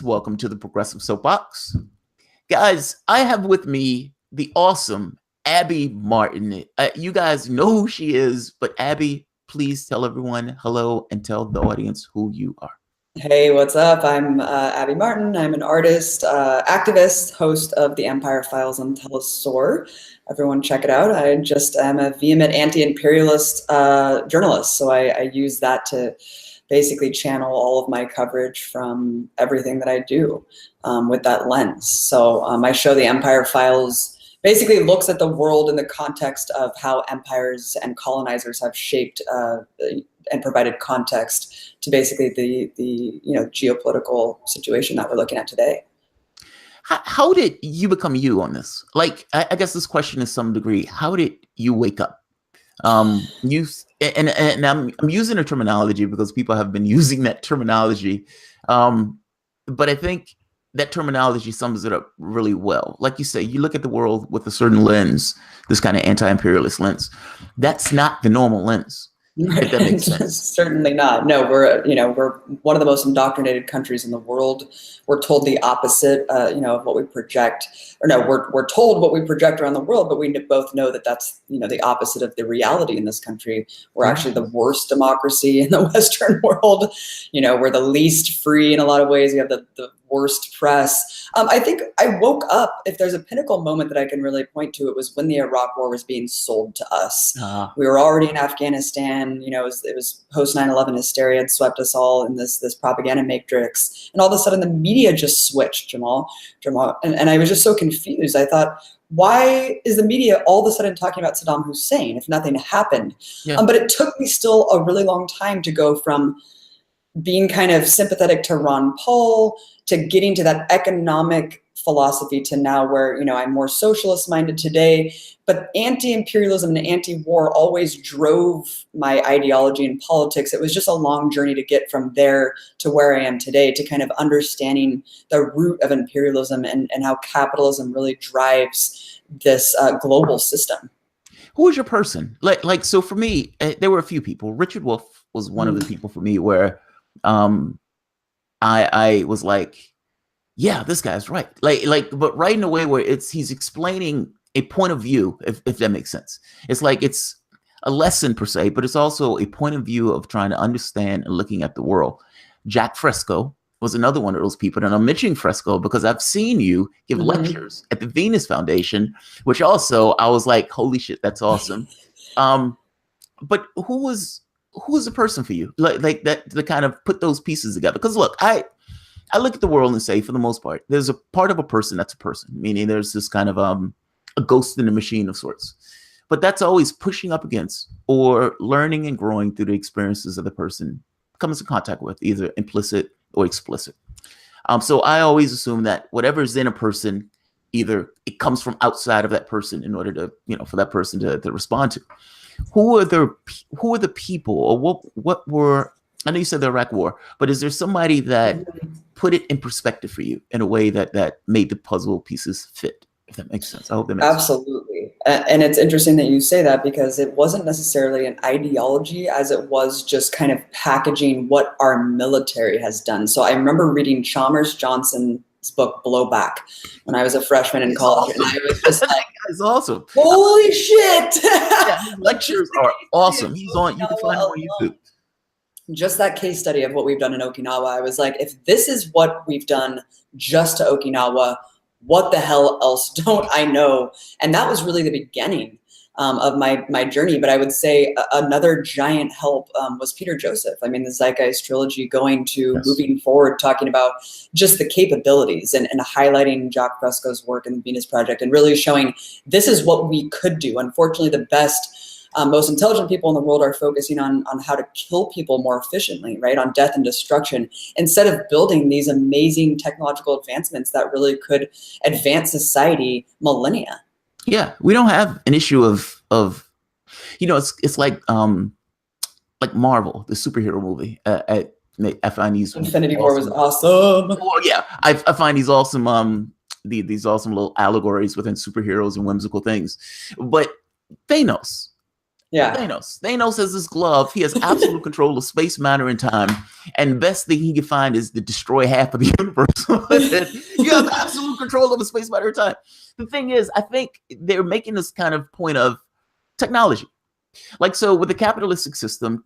Welcome to the Progressive Soapbox. Guys, I have with me the awesome Abby Martin. You guys know who she is, but Abby, please tell everyone hello and tell the audience who you are. Hey, what's up? I'm Abby Martin. I'm an artist, activist, host of the Empire Files on Telesur. Everyone check it out. I just am a vehement anti-imperialist journalist. So I use that to basically channel all of my coverage from everything that I do with that lens. So my show, The Empire Files, basically looks at the world in the context of how empires and colonizers have shaped and provided context to basically the geopolitical situation that we're looking at today. How did you become you on this? Like, I guess this question is some degree. How did you wake up? You and I'm using a terminology because people have been using that terminology, but I think that terminology sums it up really well. Like you say, you look at the world with a certain lens, this kind of anti-imperialist lens. That's not the normal lens. If that makes sense. Certainly not. No, we're one of the most indoctrinated countries in the world. We're told the opposite, of what we project, or no, we're told what we project around the world, but we both know that that's the opposite of the reality in this country. We're actually the worst democracy in the Western world. We're the least free in a lot of ways. We have the worst press. I think I woke up, if there's a pinnacle moment that I can really point to, it was when the Iraq war was being sold to us. We were already in Afghanistan. It was post 9/11 hysteria had swept us all in this propaganda matrix. And all of a sudden the media just switched, Jamal. And I was just so confused. I thought, why is the media all of a sudden talking about Saddam Hussein if nothing happened? Yeah. But it took me still a really long time to go from being kind of sympathetic to Ron Paul to getting to that economic philosophy to now where, I'm more socialist minded today. But anti-imperialism and anti-war always drove my ideology in politics. It was just a long journey to get from there to where I am today, to kind of understanding the root of imperialism and how capitalism really drives this global system. Who was your person? So for me, there were a few people. Richard Wolff was one of the people for me where I was like, yeah, this guy's right. But right in a way where he's explaining a point of view, if that makes sense. It's like it's a lesson per se, but it's also a point of view of trying to understand and looking at the world. Jack Fresco was another one of those people. And I'm mentioning Fresco because I've seen you give lectures at the Venus Foundation, which also I was like, holy shit, that's awesome. But who was the person for you? Like that to kind of put those pieces together? Because look, I look at the world and say, for the most part, there's a part of a person that's a person, meaning there's this kind of a ghost in the machine of sorts. But that's always pushing up against or learning and growing through the experiences of the person comes in contact with, either implicit or explicit. So I always assume that whatever's in a person, either it comes from outside of that person in order to, for that person to respond to. Who are the people, or what were, I know you said the Iraq War, but is there somebody that put it in perspective for you in a way that made the puzzle pieces fit, if that makes sense? I hope that makes sense. Absolutely. And it's interesting that you say that, because it wasn't necessarily an ideology as it was just kind of packaging what our military has done. So I remember reading Chalmers Johnson's book Blowback when I was a freshman in college. Awesome. And I was just like, it's awesome. Holy shit. Yeah, his lectures are awesome. He's on, you can find him on YouTube. Just that case study of what we've done in Okinawa, I was like, if this is what we've done just to Okinawa, what the hell else don't I know? And that was really the beginning of my journey. But I would say another giant help was Peter Joseph. I mean, the Zeitgeist trilogy, going to moving forward, talking about just the capabilities and highlighting Jacques Fresco's work in the Venus Project and really showing this is what we could do. Unfortunately, the best most intelligent people in the world are focusing on how to kill people more efficiently, right? On death and destruction, instead of building these amazing technological advancements that really could advance society millennia. Yeah, we don't have an issue of it's like Marvel, the superhero movie. I find these Infinity War was awesome. Oh yeah, I find these awesome these awesome little allegories within superheroes and whimsical things. But Thanos. Yeah. Thanos has this glove. He has absolute control of space, matter, and time. And the best thing he can find is to destroy half of the universe. You have absolute control over space, matter, and time. The thing is, I think they're making this kind of point of technology. Like, so with the capitalistic system,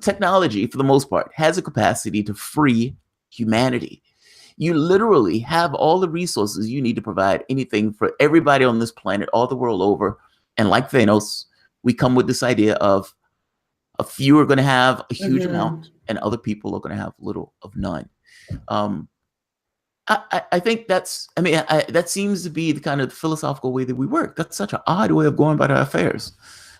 technology, for the most part, has a capacity to free humanity. You literally have all the resources you need to provide anything for everybody on this planet, all the world over. And like Thanos, we come with this idea of a few are going to have a huge amount and other people are going to have little of none. I think that seems to be the kind of philosophical way that we work. That's such an odd way of going about our affairs.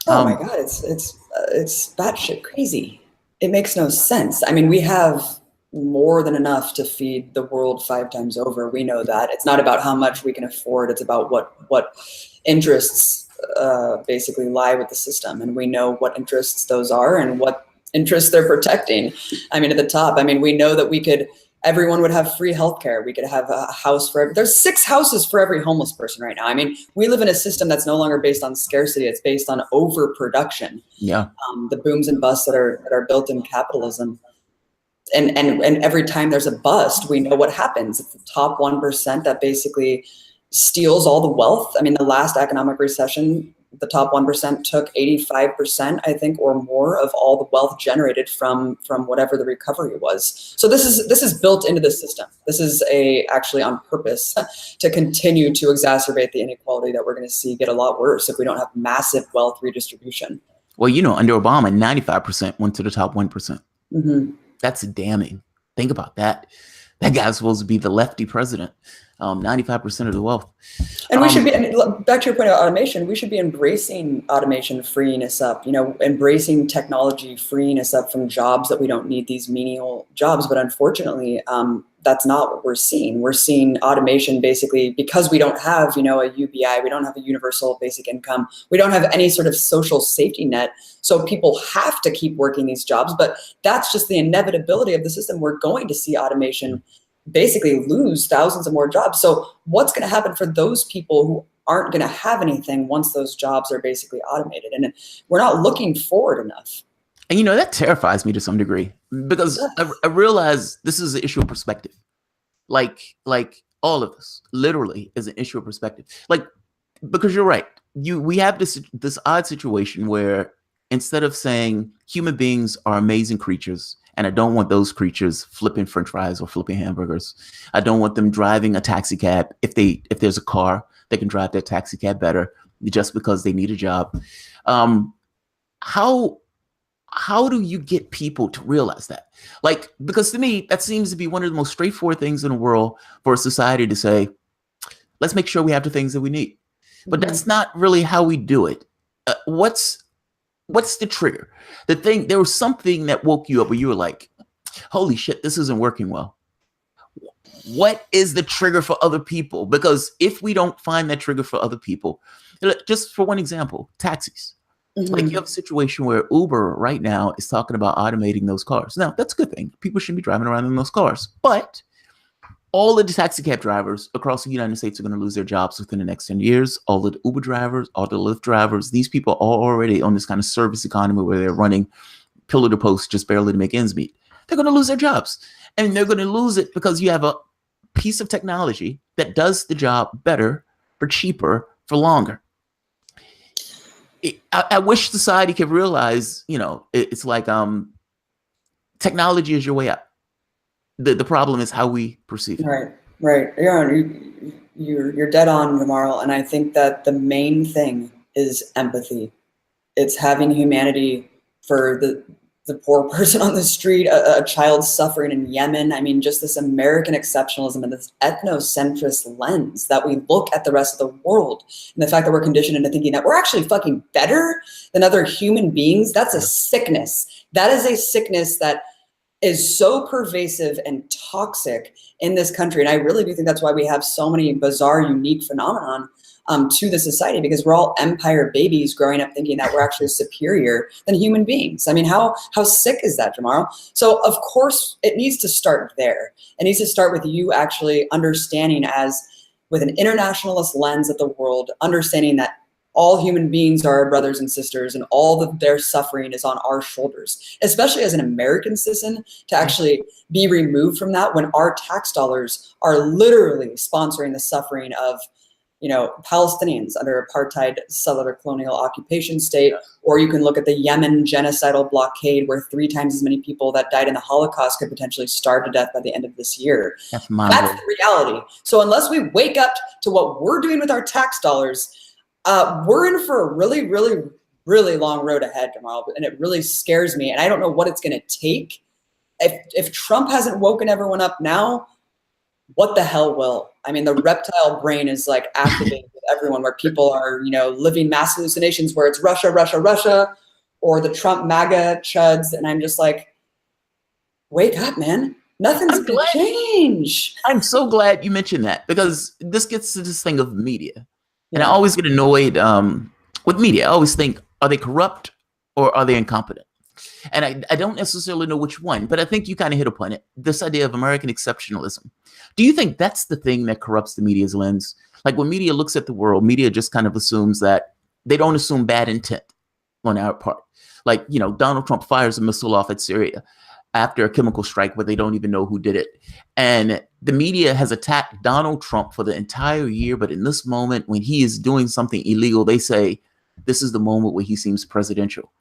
Oh my God, it's batshit crazy. It makes no sense. I mean, we have more than enough to feed the world 5 times over. We know that. It's not about how much we can afford. It's about what interests basically lie with the system. And we know what interests those are and what interests they're protecting. I mean, at the top, we know that everyone would have free healthcare. We could have a house there's 6 houses for every homeless person right now. I mean, we live in a system that's no longer based on scarcity. It's based on overproduction. Yeah. The booms and busts that are built in capitalism. And every time there's a bust, we know what happens. It's the top 1% that basically steals all the wealth. I mean, the last economic recession, the top 1% took 85%, I think, or more of all the wealth generated from whatever the recovery was. So this is built into the system. This is actually on purpose to continue to exacerbate the inequality that we're going to see get a lot worse if we don't have massive wealth redistribution. Well, under Obama, 95% went to the top 1%. Mm-hmm. That's damning. Think about that. That guy's supposed to be the lefty president. 95% of the wealth. And we should be, back to your point about automation, we should be embracing automation, freeing us up, embracing technology, freeing us up from jobs that we don't need, these menial jobs. But unfortunately, that's not what we're seeing. We're seeing automation basically because we don't have, a UBI, we don't have a universal basic income, we don't have any sort of social safety net. So people have to keep working these jobs, but that's just the inevitability of the system. We're going to see automation basically lose thousands of more jobs. So what's going to happen for those people who aren't going to have anything once those jobs are basically automated? And we're not looking forward enough. And that terrifies me to some degree because I realize this is an issue of perspective. Like all of this literally is an issue of perspective. Like, because you're right. We have this odd situation where instead of saying human beings are amazing creatures, and I don't want those creatures flipping French fries or flipping hamburgers. I don't want them driving a taxi cab. If there's a car, they can drive their taxi cab better just because they need a job. How do you get people to realize that? Like, because to me, that seems to be one of the most straightforward things in the world for a society to say, let's make sure we have the things that we need. But that's not really how we do it. What's the trigger? There was something that woke you up where you were like, holy shit, this isn't working well. What is the trigger for other people? Because if we don't find that trigger for other people, just for one example, taxis. Like you have a situation where Uber right now is talking about automating those cars. Now, that's a good thing. People shouldn't be driving around in those cars. But all of the taxi cab drivers across the United States are going to lose their jobs within the next 10 years. All of the Uber drivers, all the Lyft drivers, these people are already on this kind of service economy where they're running pillar to post just barely to make ends meet. They're going to lose their jobs. And they're going to lose it because you have a piece of technology that does the job better, for cheaper, for longer. I wish society could realize, it's like technology is your way out. The problem is how we perceive it. Right. You're dead on, Ramarl. And I think that the main thing is empathy. It's having humanity for the poor person on the street, a child suffering in Yemen. I mean, just this American exceptionalism and this ethnocentrist lens that we look at the rest of the world, and the fact that we're conditioned into thinking that we're actually fucking better than other human beings. That's a sickness. That is a sickness that is so pervasive and toxic in this country. And I really do think that's why we have so many bizarre, unique phenomenon to the society, because we're all empire babies growing up thinking that we're actually superior than human beings. I mean, how sick is that, Jamaro? So of course it needs to start there. It needs to start with you actually understanding, as with an internationalist lens at the world, understanding that all human beings are our brothers and sisters, and all of their suffering is on our shoulders, especially as an American citizen, to actually be removed from that when our tax dollars are literally sponsoring the suffering of, Palestinians under apartheid settler colonial occupation state. Or you can look at the Yemen genocidal blockade, where 3 times as many people that died in the Holocaust could potentially starve to death by the end of this year. That's the reality. So unless we wake up to what we're doing with our tax dollars, we're in for a really, really, really long road ahead tomorrow. And it really scares me. And I don't know what it's going to take. If Trump hasn't woken everyone up now, what the hell will? I mean, the reptile brain is like activated with everyone, where people are, living mass hallucinations where it's Russia, Russia, Russia, or the Trump MAGA chuds. And I'm just like, wake up, man. Nothing's going to change. I'm so glad you mentioned that, because this gets to this thing of media. And I always get annoyed with media. I always think, are they corrupt or are they incompetent? And I don't necessarily know which one, but I think you kind of hit upon it. This idea of American exceptionalism. Do you think that's the thing that corrupts the media's lens? Like when media looks at the world, media just kind of assumes that they don't assume bad intent on our part. Like, Donald Trump fires a missile off at Syria after a chemical strike where they don't even know who did it. And the media has attacked Donald Trump for the entire year. But in this moment, when he is doing something illegal, they say, this is the moment where he seems presidential.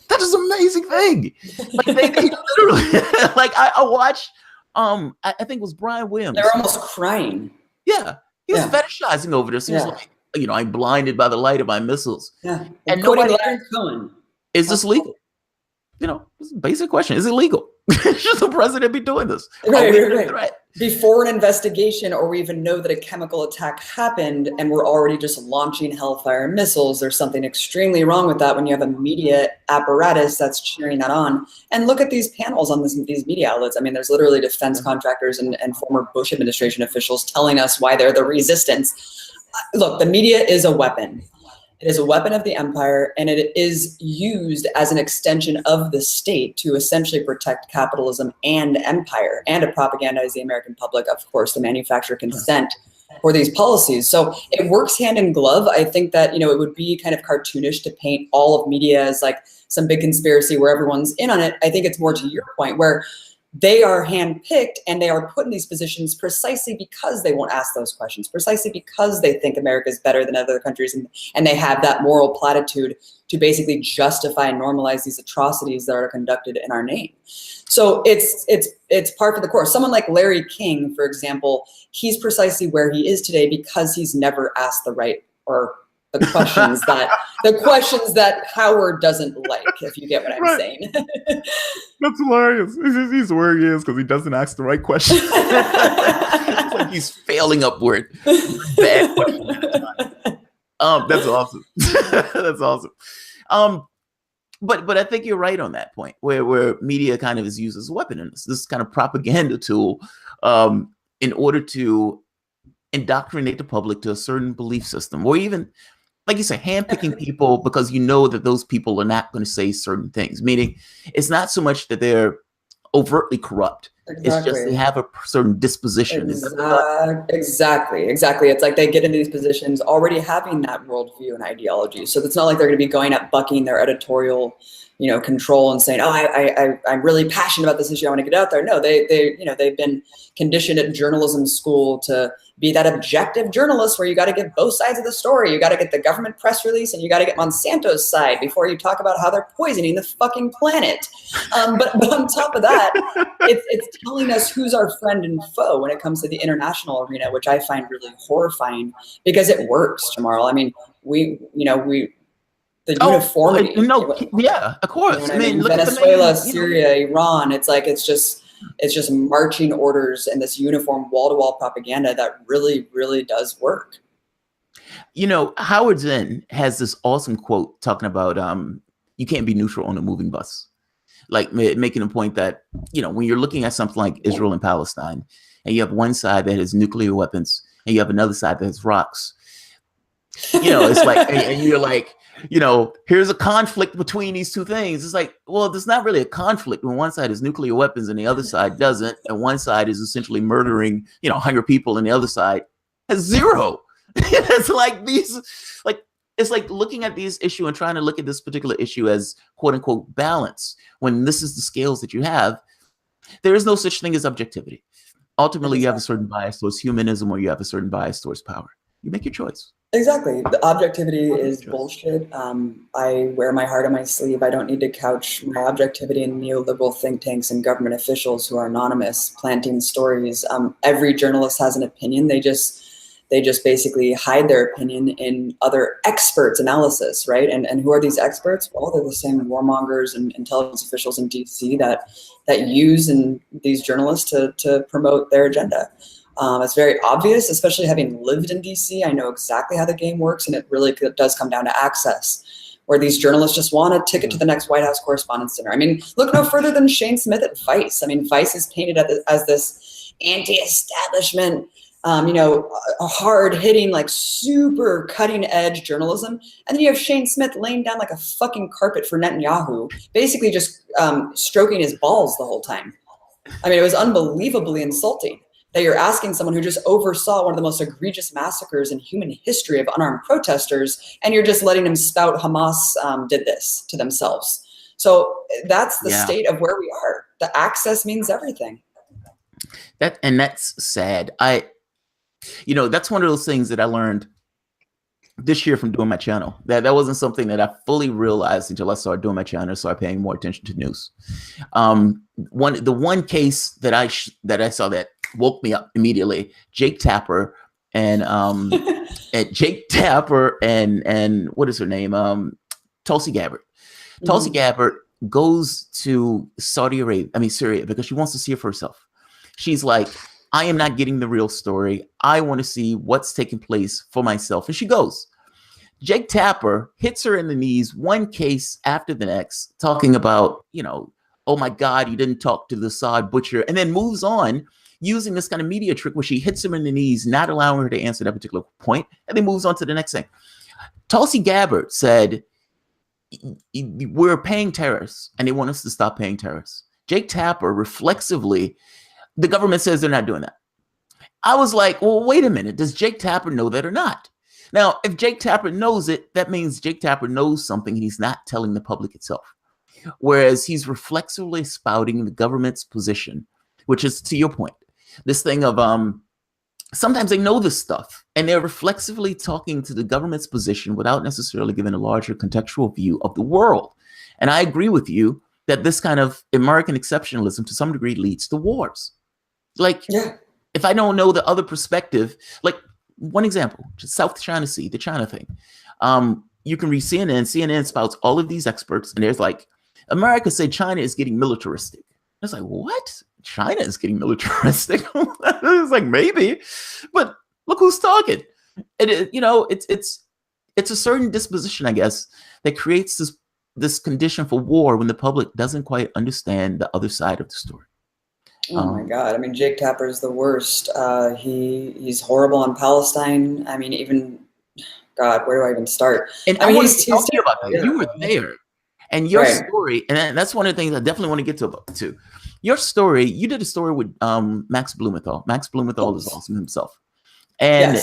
That is an amazing thing. Like they literally, like I watched, I think it was Brian Williams. They're almost crying. Yeah. He's fetishizing over this. He was like, I'm blinded by the light of my missiles. Yeah. And nobody Cohen. Is this legal? It's a basic question. Is it legal? Should the president be doing this? Right. Before an investigation, or we even know that a chemical attack happened and we're already just launching hellfire missiles, there's something extremely wrong with that when you have a media apparatus that's cheering that on. And look at these panels on these media outlets. I mean, there's literally defense contractors and former Bush administration officials telling us why they're the resistance. Look, the media is a weapon. It is a weapon of the empire, and it is used as an extension of the state to essentially protect capitalism and empire, and to propagandize the American public, of course, to manufacture consent for these policies. So it works hand in glove. I think that, it would be kind of cartoonish to paint all of media as like some big conspiracy where everyone's in on it. I think it's more to your point, where they are handpicked and they are put in these positions precisely because they won't ask those questions, precisely because they think America is better than other countries, and they have that moral platitude to basically justify and normalize these atrocities that are conducted in our name. So it's part of the course. Someone like Larry King, for example, he's precisely where he is today because he's never asked the questions that Howard doesn't like, if you get what I'm saying. That's hilarious. He's where he is because he doesn't ask the right question. It's like he's failing upward. Bad question. That's awesome. That's awesome. But I think you're right on that point, where media kind of is used as a weapon in this kind of propaganda tool in order to indoctrinate the public to a certain belief system, or even, like you say, handpicking people because you know that those people are not going to say certain things. Meaning, it's not so much that they're overtly corrupt. Exactly. It's just they have a certain disposition. Exactly. It's like they get into these positions already having that worldview and ideology. So it's not like they're going to be going at bucking their editorial, control and saying, I'm really passionate about this issue, I want to get out there. No, they've been conditioned at journalism school to be that objective journalist where you got to get both sides of the story. You got to get the government press release and you got to get Monsanto's side before you talk about how they're poisoning the fucking planet. But on top of that, it's telling us who's our friend and foe when it comes to the international arena, which I find really horrifying because it works, Jamal. I mean, the uniformity. Yeah, of course. I mean, Venezuela, Syria, Iran. It's just marching orders and this uniform wall-to-wall propaganda that really, really does work. Howard Zinn has this awesome quote talking about you can't be neutral on a moving bus, like making a point that when you're looking at something like Israel and Palestine, and you have one side that has nuclear weapons and you have another side that has rocks. It's like, and you're like, here's a conflict between these two things. It's like, well, there's not really a conflict when one side has nuclear weapons and the other side doesn't. And one side is essentially murdering, 100 people and the other side has 0. It's like these, like it's like looking at these issue and trying to look at this particular issue as quote unquote balance when this is the scales that you have. There is no such thing as objectivity. Ultimately, you have a certain bias towards humanism or you have a certain bias towards power. You make your choice. Exactly. The objectivity is bullshit. I wear my heart on my sleeve. I don't need to couch my objectivity in neoliberal think tanks and government officials who are anonymous, planting stories. Every journalist has an opinion. They just basically hide their opinion in other experts' analysis, right? And who are these experts? Well, they're the same warmongers and intelligence officials in DC that use these journalists to promote their agenda. It's very obvious, especially having lived in DC. I know exactly how the game works, and it really does come down to access, where these journalists just want a ticket to the next White House Correspondents' Dinner. I mean, look no further than Shane Smith at Vice. I mean, Vice is painted as this anti-establishment, a hard-hitting, like super cutting-edge journalism, and then you have Shane Smith laying down like a fucking carpet for Netanyahu, basically just stroking his balls the whole time. I mean, it was unbelievably insulting that you're asking someone who just oversaw one of the most egregious massacres in human history of unarmed protesters, and you're just letting him spout Hamas did this to themselves. So that's the state of where we are. The access means everything. That's sad. That's one of those things that I learned this year from doing my channel. That wasn't something that I fully realized until I started doing my channel and started paying more attention to news. The one case that I saw that woke me up immediately, Jake Tapper and what is her name? Tulsi Gabbard. Mm-hmm. Tulsi Gabbard goes to Syria, because she wants to see it for herself. She's like, I am not getting the real story. I want to see what's taking place for myself. And she goes. Jake Tapper hits her in the knees, one case after the next, talking about, oh my God, you didn't talk to the Assad butcher, and then moves on using this kind of media trick where she hits him in the knees, not allowing her to answer that particular point, and then moves on to the next thing. Tulsi Gabbard said, we're paying terrorists, and they want us to stop paying terrorists. Jake Tapper reflexively, the government says they're not doing that. I was like, well, wait a minute. Does Jake Tapper know that or not? Now, if Jake Tapper knows it, that means Jake Tapper knows something and he's not telling the public itself. Whereas he's reflexively spouting the government's position, which is, to your point, this thing of sometimes they know this stuff and they're reflexively talking to the government's position without necessarily giving a larger contextual view of the world. And I agree with you that this kind of American exceptionalism to some degree leads to wars. Like, if I don't know the other perspective, like one example, just South China Sea, the China thing. You can read CNN. CNN spouts all of these experts, and there's like, America said China is getting militaristic. It's like, what? China is getting militaristic? It's like, maybe, but look who's talking. And it's a certain disposition, I guess, that creates this condition for war when the public doesn't quite understand the other side of the story. Oh my God. I mean, Jake Tapper is the worst. He's horrible on Palestine. I mean, even, God, where do I even start? And I want to talk to you about that. You were there. And your story, and that's one of the things I definitely want to get to. Your story, you did a story with Max Blumenthal. Max Blumenthal is awesome himself. And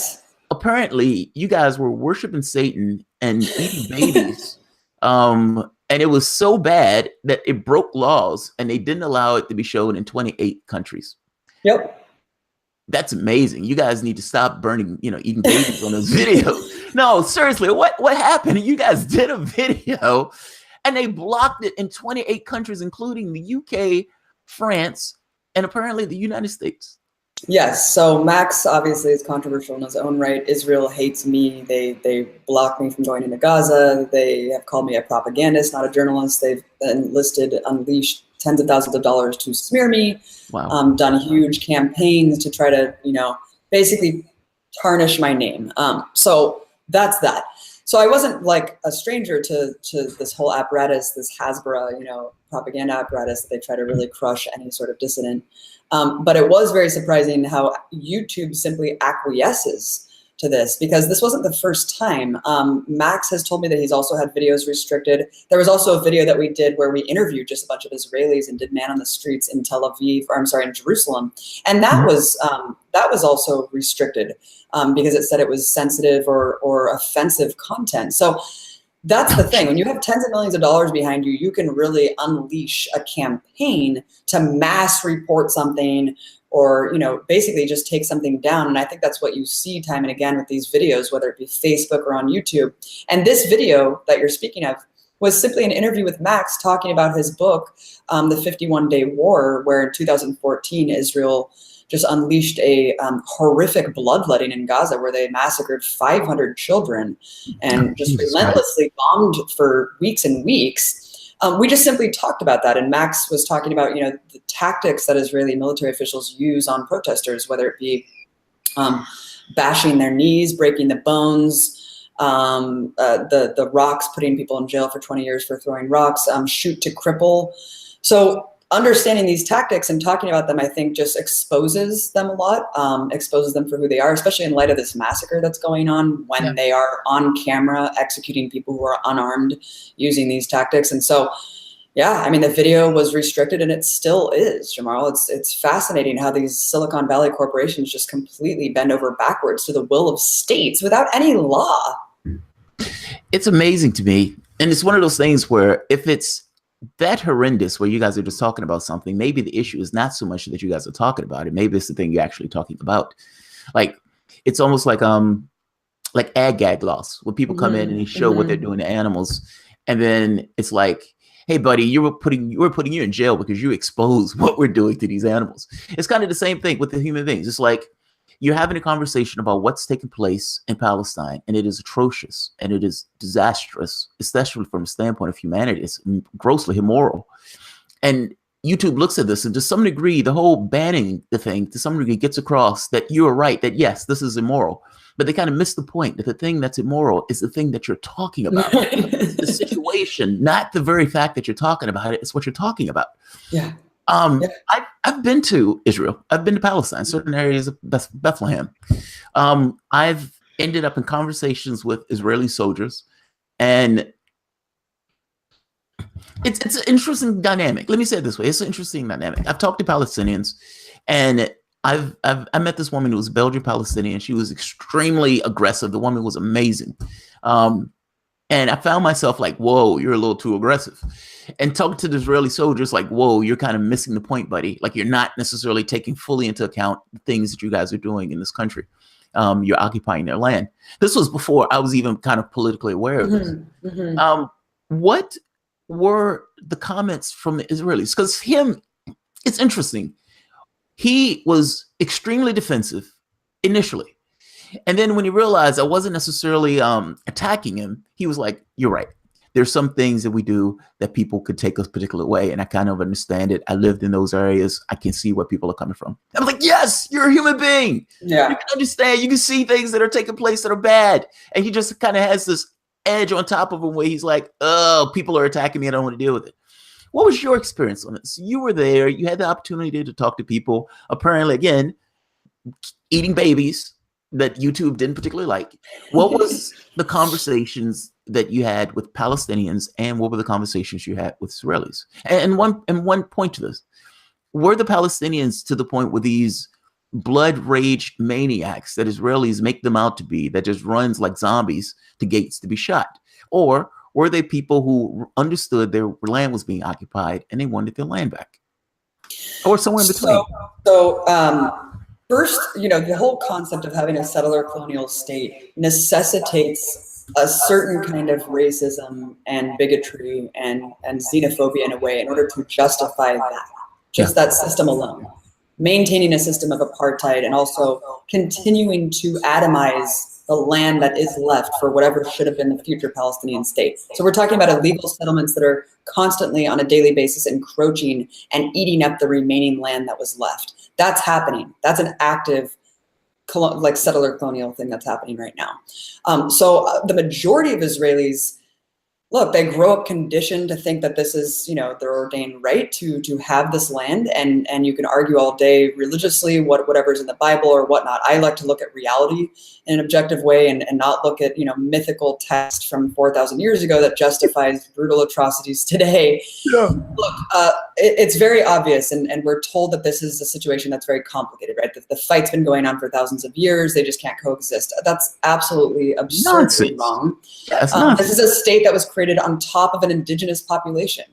apparently you guys were worshiping Satan and eating babies. And it was so bad that it broke laws and they didn't allow it to be shown in 28 countries. Yep. That's amazing. You guys need to stop burning, eating babies on those videos. No, seriously, what happened? You guys did a video and they blocked it in 28 countries, including the UK, France, and apparently the United States. Yes. So Max obviously is controversial in his own right. Israel hates me. They blocked me from going into Gaza. They have called me a propagandist, not a journalist. They've unleashed tens of thousands of dollars to smear me. Wow. Done huge campaigns to try to, basically tarnish my name. So that's that. So I wasn't like a stranger to this whole apparatus, this Hasbara, propaganda apparatus that they try to really crush any sort of dissident. But it was very surprising how YouTube simply acquiesces to this, because this wasn't the first time. Max has told me that he's also had videos restricted. There was also a video that we did where we interviewed just a bunch of Israelis and did man on the streets in Tel Aviv, or I'm sorry, in Jerusalem. And that was also restricted because it said it was sensitive or offensive content. So that's the thing. When you have tens of millions of dollars behind you, you can really unleash a campaign to mass report something, or, you know, basically just take something down. And I think that's what you see time and again with these videos, whether it be Facebook or on YouTube. And this video that you're speaking of was simply an interview with Max talking about his book, The 51-Day War, where in 2014, Israel just unleashed a horrific bloodletting in Gaza, where they massacred 500 children and just relentlessly bombed for weeks and weeks. We just simply talked about that, and Max was talking about, you know, the tactics that Israeli military officials use on protesters, whether it be bashing their knees, breaking the bones, the rocks, putting people in jail for 20 years for throwing rocks, shoot to cripple. So understanding these tactics and talking about them, I think, just exposes them a lot, exposes them for who they are, especially in light of this massacre that's going on when they are on camera executing people who are unarmed using these tactics. And so, yeah, I mean, the video was restricted, and it still is, Jamal. It's fascinating how these Silicon Valley corporations just completely bend over backwards to the will of states without any law. It's amazing to me. And it's one of those things where if it's that horrendous where you guys are just talking about something, maybe the issue is not so much that you guys are talking about it. Maybe it's the thing you're actually talking about. Like, it's almost like ag gag laws, where people come in and they show what they're doing to animals. And then it's like, hey, buddy, we're putting you in jail because you expose what we're doing to these animals. It's kind of the same thing with the human beings. It's like you're having a conversation about what's taking place in Palestine, and it is atrocious and it is disastrous, especially from the standpoint of humanity. It's grossly immoral. And YouTube looks at this, and to some degree, the whole banning the thing, to some degree, gets across that you're right, that yes, this is immoral. But they kind of miss the point that the thing that's immoral is the thing that you're talking about. The situation, not the very fact that you're talking about it. It's what you're talking about. Yeah. I've been to Israel. I've been to Palestine, certain areas of Bethlehem. I've ended up in conversations with Israeli soldiers, and it's an interesting dynamic. Let me say it this way: it's an interesting dynamic. I've talked to Palestinians, and I met this woman who was Belgian Palestinian. She was extremely aggressive. The woman was amazing. And I found myself like, whoa, you're a little too aggressive. And talking to the Israeli soldiers, like, whoa, you're kind of missing the point, buddy. Like, you're not necessarily taking fully into account the things that you guys are doing in this country. You're occupying their land. This was before I was even kind of politically aware of this. What were the comments from the Israelis? Because it's interesting. He was extremely defensive initially. And then when he realized I wasn't necessarily attacking him, he was like, you're right. There's some things that we do that people could take a particular way. And I kind of understand it. I lived in those areas. I can see where people are coming from. I'm like, yes, you're a human being. Yeah. You can understand. You can see things that are taking place that are bad. And he just kind of has this edge on top of him where he's like, oh, people are attacking me. I don't want to deal with it. What was your experience on this? You were there. You had the opportunity to talk to people. Apparently, again, eating babies that YouTube didn't particularly like. What was the conversations that you had with Palestinians, and what were the conversations you had with Israelis? And one point to this: were the Palestinians to the point where these blood rage maniacs that Israelis make them out to be, that just runs like zombies to gates to be shot, or were they people who understood their land was being occupied and they wanted their land back, or somewhere in between? First, the whole concept of having a settler colonial state necessitates a certain kind of racism and bigotry and xenophobia in a way in order to justify that, that system alone. Maintaining a system of apartheid and also continuing to atomize the land that is left for whatever should have been the future Palestinian state. So we're talking about illegal settlements that are constantly on a daily basis encroaching and eating up the remaining land that was left. That's happening. That's an active settler colonial thing that's happening right now. So the majority of Israelis look, they grow up conditioned to think that this is, you know, their ordained right to have this land, and you can argue all day religiously whatever's in the Bible or whatnot. I like to look at reality in an objective way and not look at, you know, mythical text from 4,000 years ago that justifies brutal atrocities today. Yeah. Look, it's very obvious, and we're told that this is a situation that's very complicated, right? The fight's been going on for thousands of years. They just can't coexist. That's absolutely absurdly wrong. Yeah, this is a state that was created on top of an indigenous population.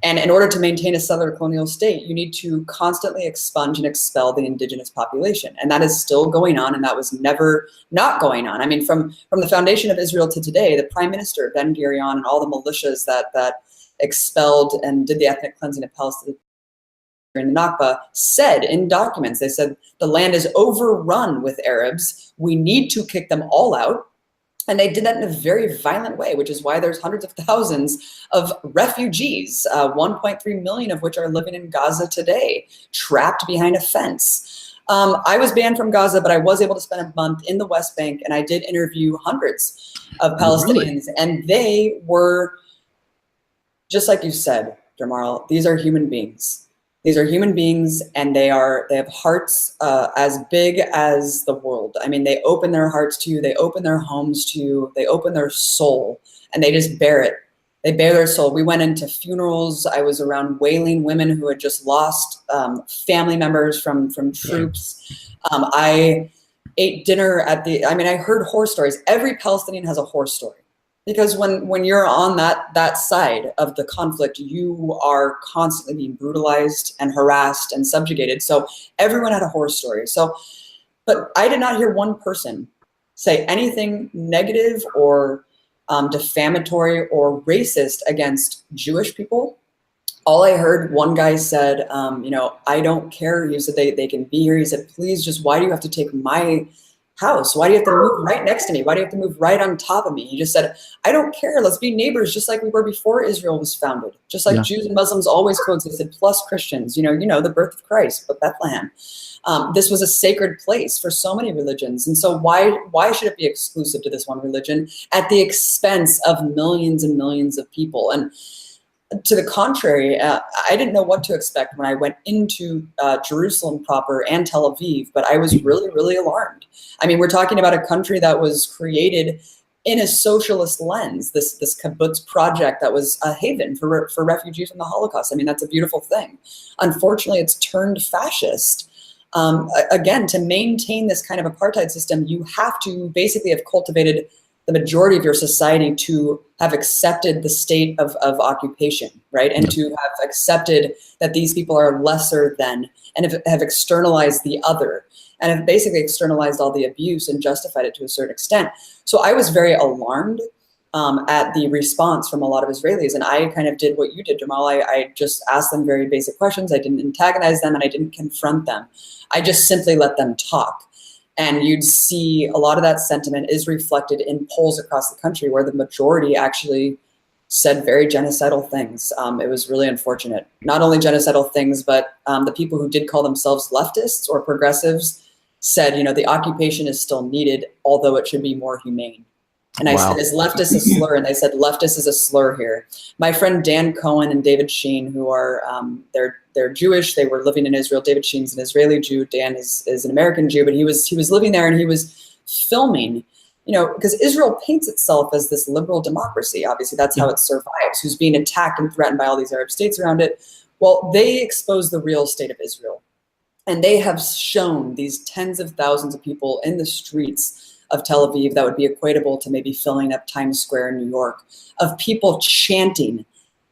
And in order to maintain a settler colonial state, you need to constantly expunge and expel the indigenous population. And that is still going on, and that was never not going on. I mean, from the foundation of Israel to today, the Prime Minister, Ben Gurion, and all the militias that expelled and did the ethnic cleansing of Palestine during the Nakba said in documents, they said, the land is overrun with Arabs. We need to kick them all out. And they did that in a very violent way, which is why there's hundreds of thousands of refugees, 1.3 million of which are living in Gaza today, trapped behind a fence. I was banned from Gaza, but I was able to spend a month in the West Bank, and I did interview hundreds of Palestinians, and they were, just like you said, Jamal, these are human beings. These are human beings, and they have hearts as big as the world. I mean, they open their hearts to you, they open their homes to you, they open their soul, and they just bear it. They bear their soul. We went into funerals. I was around wailing women who had just lost family members from troops. I ate dinner I heard horror stories. Every Palestinian has a horror story. Because when you're on that side of the conflict, you are constantly being brutalized and harassed and subjugated. So everyone had a horror story. But I did not hear one person say anything negative or defamatory or racist against Jewish people. All I heard, one guy said, I don't care. He said they can be here. He said, please, just why do you have to take my house? Why do you have to move right next to me? Why do you have to move right on top of me? He just said, I don't care. Let's be neighbors, just like we were before Israel was founded. Just like Jews and Muslims always coexisted, plus Christians. You know, the birth of Christ, but Bethlehem. This was a sacred place for so many religions, and so why should it be exclusive to this one religion at the expense of millions and millions of people? And to the contrary, I didn't know what to expect when I went into Jerusalem proper and Tel Aviv, but I was really, really alarmed. I mean, we're talking about a country that was created in a socialist lens, this kibbutz project that was a haven for refugees from the Holocaust. I mean, that's a beautiful thing. Unfortunately, it's turned fascist. Again, to maintain this kind of apartheid system, you have to basically have cultivated the majority of your society to have accepted the state of occupation, right? And to have accepted that these people are lesser than, and have externalized the other, and have basically externalized all the abuse and justified it to a certain extent. So I was very alarmed at the response from a lot of Israelis. And I kind of did what you did, Jamal. I just asked them very basic questions. I didn't antagonize them, and I didn't confront them. I just simply let them talk. And you'd see a lot of that sentiment is reflected in polls across the country where the majority actually said very genocidal things. It was really unfortunate. Not only genocidal things, but the people who did call themselves leftists or progressives said, the occupation is still needed, although it should be more humane. And I said, is leftist a slur? And they said, leftist is a slur here. My friend Dan Cohen and David Sheen, who are, they're Jewish. They were living in Israel. David Sheen's an Israeli Jew. Dan is an American Jew, but he was living there, and he was filming, because Israel paints itself as this liberal democracy. Obviously, that's how it survives, who's being attacked and threatened by all these Arab states around it. Well, they expose the real state of Israel. And they have shown these tens of thousands of people in the streets of Tel Aviv that would be equatable to maybe filling up Times Square in New York, of people chanting,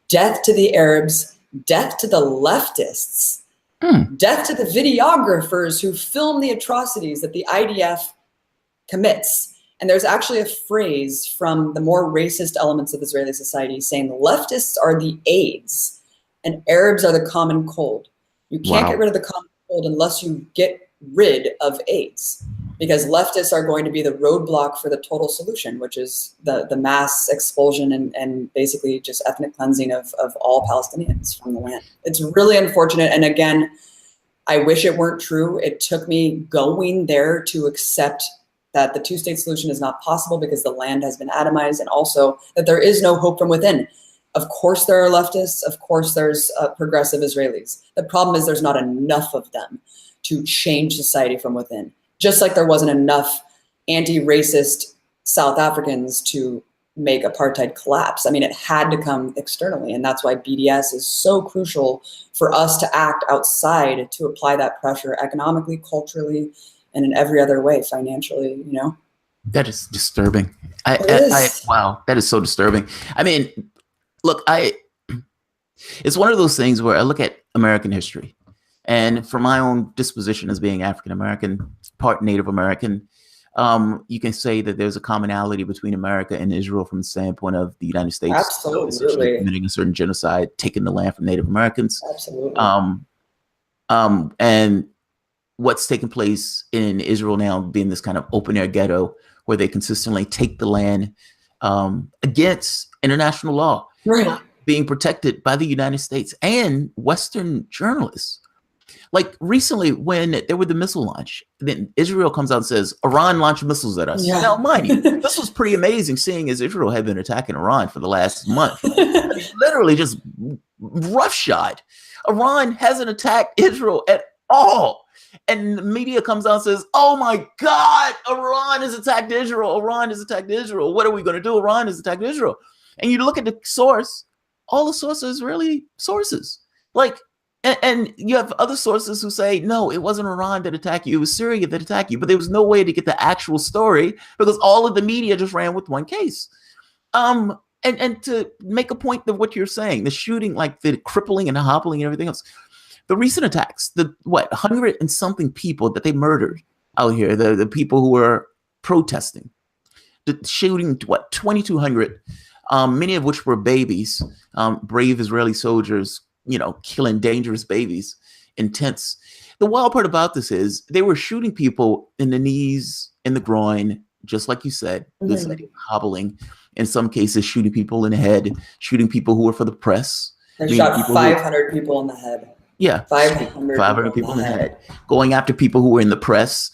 death to the Arabs, death to the leftists, death to the videographers who film the atrocities that the IDF commits. And there's actually a phrase from the more racist elements of Israeli society saying leftists are the AIDS and Arabs are the common cold. You can't get rid of the common cold unless you get rid of AIDS, because leftists are going to be the roadblock for the total solution, which is the mass expulsion and basically just ethnic cleansing of all Palestinians from the land. It's really unfortunate. And again, I wish it weren't true. It took me going there to accept that the two-state solution is not possible because the land has been atomized, and also that there is no hope from within. Of course there are leftists. Of course there's progressive Israelis. The problem is there's not enough of them to change society from within. Just like there wasn't enough anti-racist South Africans to make apartheid collapse. I mean, it had to come externally, and that's why BDS is so crucial for us to act outside to apply that pressure economically, culturally, and in every other way, financially, you know? That is disturbing. Wow, that is so disturbing. I mean, look, it's one of those things where I look at American history, and from my own disposition as being African American, part Native American, you can say that there's a commonality between America and Israel from the standpoint of the United States Absolutely committing a certain genocide, taking the land from Native Americans. Absolutely. And what's taking place in Israel now being this kind of open air ghetto where they consistently take the land against international law, right, being protected by the United States and Western journalists. Like recently, when there were the missile launch, then Israel comes out and says, Iran launched missiles at us. Yeah. Now, mind you, this was pretty amazing, seeing as Israel had been attacking Iran for the last month. Literally just roughshod. Iran hasn't attacked Israel at all. And the media comes out and says, oh my God, Iran has attacked Israel. Iran has attacked Israel. What are we going to do? Iran has attacked Israel. And you look at the source, all the sources are really sources. Like, and you have other sources who say, no, it wasn't Iran that attacked you. It was Syria that attacked you. But there was no way to get the actual story because all of the media just ran with one case. And to make a point of what you're saying, the shooting, like the crippling and the hobbling and everything else, the recent attacks, 100 and something people that they murdered out here, the people who were protesting, the shooting, 2,200, many of which were babies, brave Israeli soldiers, killing dangerous babies in tents. The wild part about this is they were shooting people in the knees, in the groin, just like you said, this hobbling, in some cases shooting people in the head, shooting people who were for the press. They shot 500 people in the head. Yeah, 500 people in the head. Going after people who were in the press.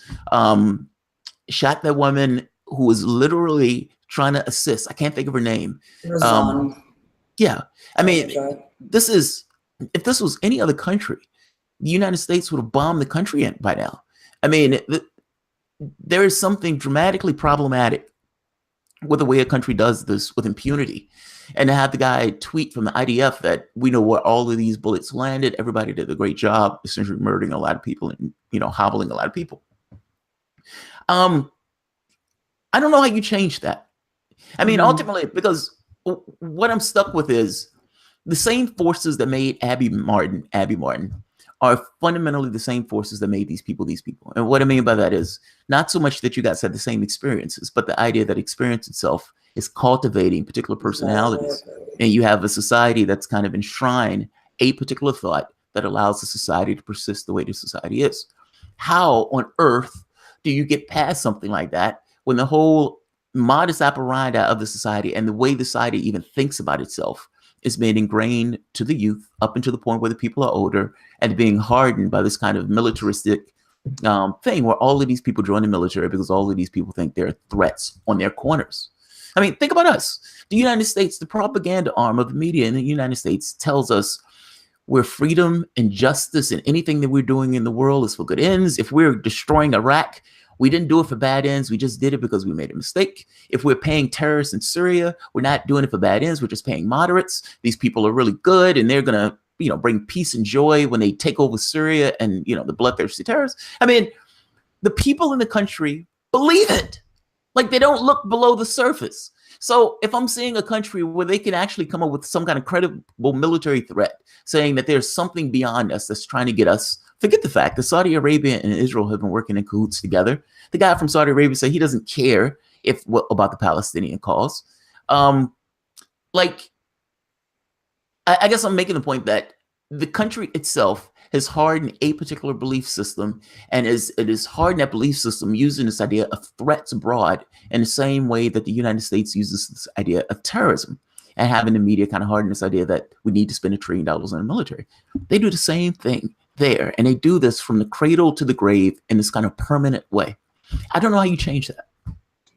Shot that woman who was literally trying to assist. I can't think of her name. Yeah, I mean, if this was any other country, the United States would have bombed the country by now. I mean, there is something dramatically problematic with the way a country does this with impunity. And to have the guy tweet from the IDF that we know where all of these bullets landed, everybody did a great job, essentially murdering a lot of people and, hobbling a lot of people. I don't know how you change that. I mean, ultimately, because what I'm stuck with is the same forces that made Abby Martin are fundamentally the same forces that made these people. And what I mean by that is not so much that you guys had the same experiences, but the idea that experience itself is cultivating particular personalities. And you have a society that's kind of enshrined a particular thought that allows the society to persist the way the society is. How on earth do you get past something like that when the whole modus operandi of the society and the way the society even thinks about itself is being ingrained to the youth up until the point where the people are older and being hardened by this kind of militaristic thing where all of these people join the military because all of these people think they're threats on their corners. I mean, think about us. The United States, the propaganda arm of the media in the United States tells us where freedom and justice and anything that we're doing in the world is for good ends. If we're destroying Iraq, we didn't do it for bad ends. We just did it because we made a mistake. If we're paying terrorists in Syria, we're not doing it for bad ends. We're just paying moderates. These people are really good, and they're going to, bring peace and joy when they take over Syria and, the bloodthirsty terrorists. I mean, the people in the country believe it. Like, they don't look below the surface. So if I'm seeing a country where they can actually come up with some kind of credible military threat, saying that there's something beyond us that's trying to get us, forget the fact that Saudi Arabia and Israel have been working in cahoots together. The guy from Saudi Arabia said he doesn't care about the Palestinian cause. I guess I'm making the point that the country itself has hardened a particular belief system, and it is hardened that belief system using this idea of threats abroad in the same way that the United States uses this idea of terrorism, and having the media kind of harden this idea that we need to spend $1 trillion on the military. They do the same thing there, and they do this from the cradle to the grave in this kind of permanent way. I don't know how you change that.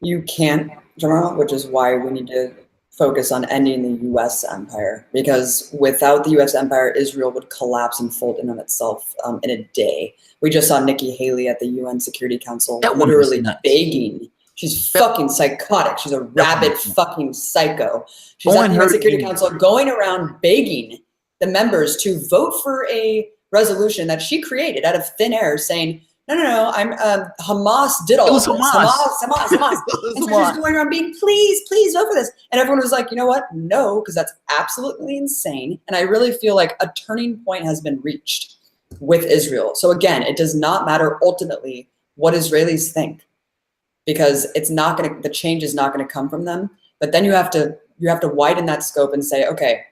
You can't, Jamal, which is why we need to focus on ending the U.S. empire, because without the U.S. empire, Israel would collapse and fold in on itself in a day. We just saw Nikki Haley at the UN Security Council literally begging. She's fucking psychotic. She's a rabid fucking psycho. She's at the UN Security Council going around begging the members to vote for a resolution that she created out of thin air, saying, no, I'm Hamas did all of this. Hamas. And so she's going around being, please vote for this. And everyone was like, you know what? No, because that's absolutely insane. And I really feel like a turning point has been reached with Israel. So again, it does not matter ultimately what Israelis think, because it's not going to, the change is not going to come from them. But then you have to widen that scope and say, okay,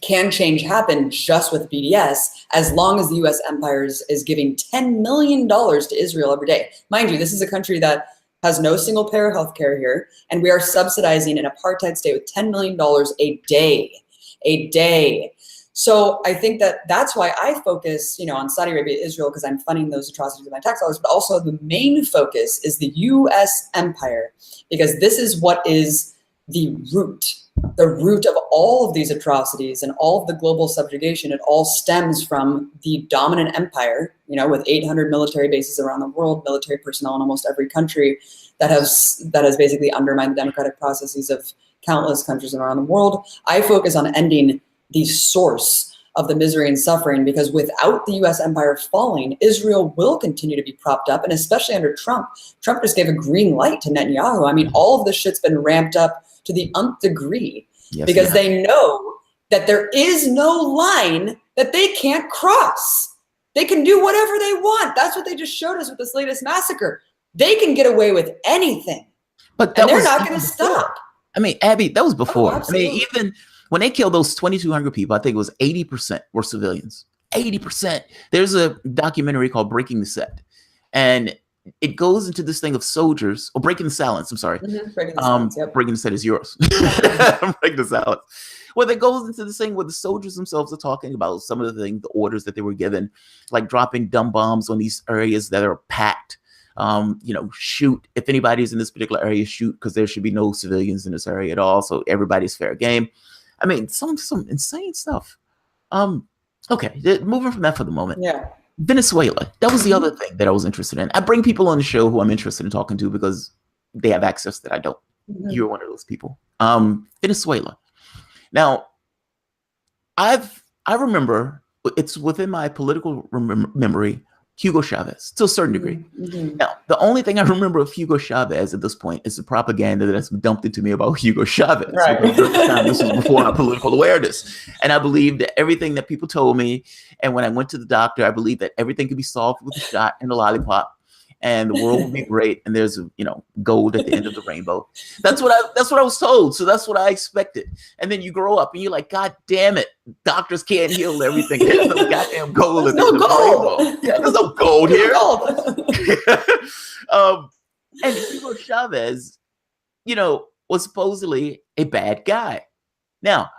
can change happen just with BDS as long as the U.S. empire is giving $10 million to Israel every day? Mind you, this is a country that has no single payer health care here, and we are subsidizing an apartheid state with $10 million a day. So I think that's why I focus, on Saudi Arabia, Israel, because I'm funding those atrocities with my tax dollars, but also the main focus is the U.S. empire, because this is what is the root of all of these atrocities and all of the global subjugation. It all stems from the dominant empire, with 800 military bases around the world, military personnel in almost every country that has basically undermined the democratic processes of countless countries around the world. I focus on ending the source of the misery and suffering, because without the U.S. empire falling, Israel will continue to be propped up, and especially under Trump. Trump just gave a green light to Netanyahu. I mean, all of this shit's been ramped up to the nth degree, because they know that there is no line that they can't cross. They can do whatever they want. That's what they just showed us with this latest massacre. They can get away with anything, and they're not going to stop. I mean, Abby, that was before. Oh, I mean, even when they killed those 2,200 people, I think it was 80% were civilians. 80%. There's a documentary called Breaking the Set, and it goes into this thing of soldiers, or Breaking the Silence. I'm sorry. Breaking the Silence, yep. Breaking the Set is yours. Breaking the Silence. Well, it goes into this thing where the soldiers themselves are talking about some of the orders that they were given, like dropping dumb bombs on these areas that are packed. Shoot, if anybody's in this particular area, shoot, because there should be no civilians in this area at all. So everybody's fair game. I mean, some insane stuff. Okay, moving from that for the moment. Yeah. Venezuela. That was the other thing that I was interested in. I bring people on the show who I'm interested in talking to because they have access that I don't. You're one of those people. Venezuela. Now, I remember, it's within my political memory, Hugo Chavez to a certain degree. Now, the only thing I remember of Hugo Chavez at this point is the propaganda that's dumped into me about Hugo Chavez. Right. This was before our political awareness. And I believed that everything that people told me, and when I went to the doctor, I believed that everything could be solved with a shot and a lollipop, and the world would be great, and there's gold at the end of the rainbow. That's what I was told. So that's what I expected. And then you grow up and you're like, God damn it, doctors can't heal everything. There's no goddamn gold at the end of the rainbow. There's no gold here. And Hugo Chavez, was supposedly a bad guy. Now,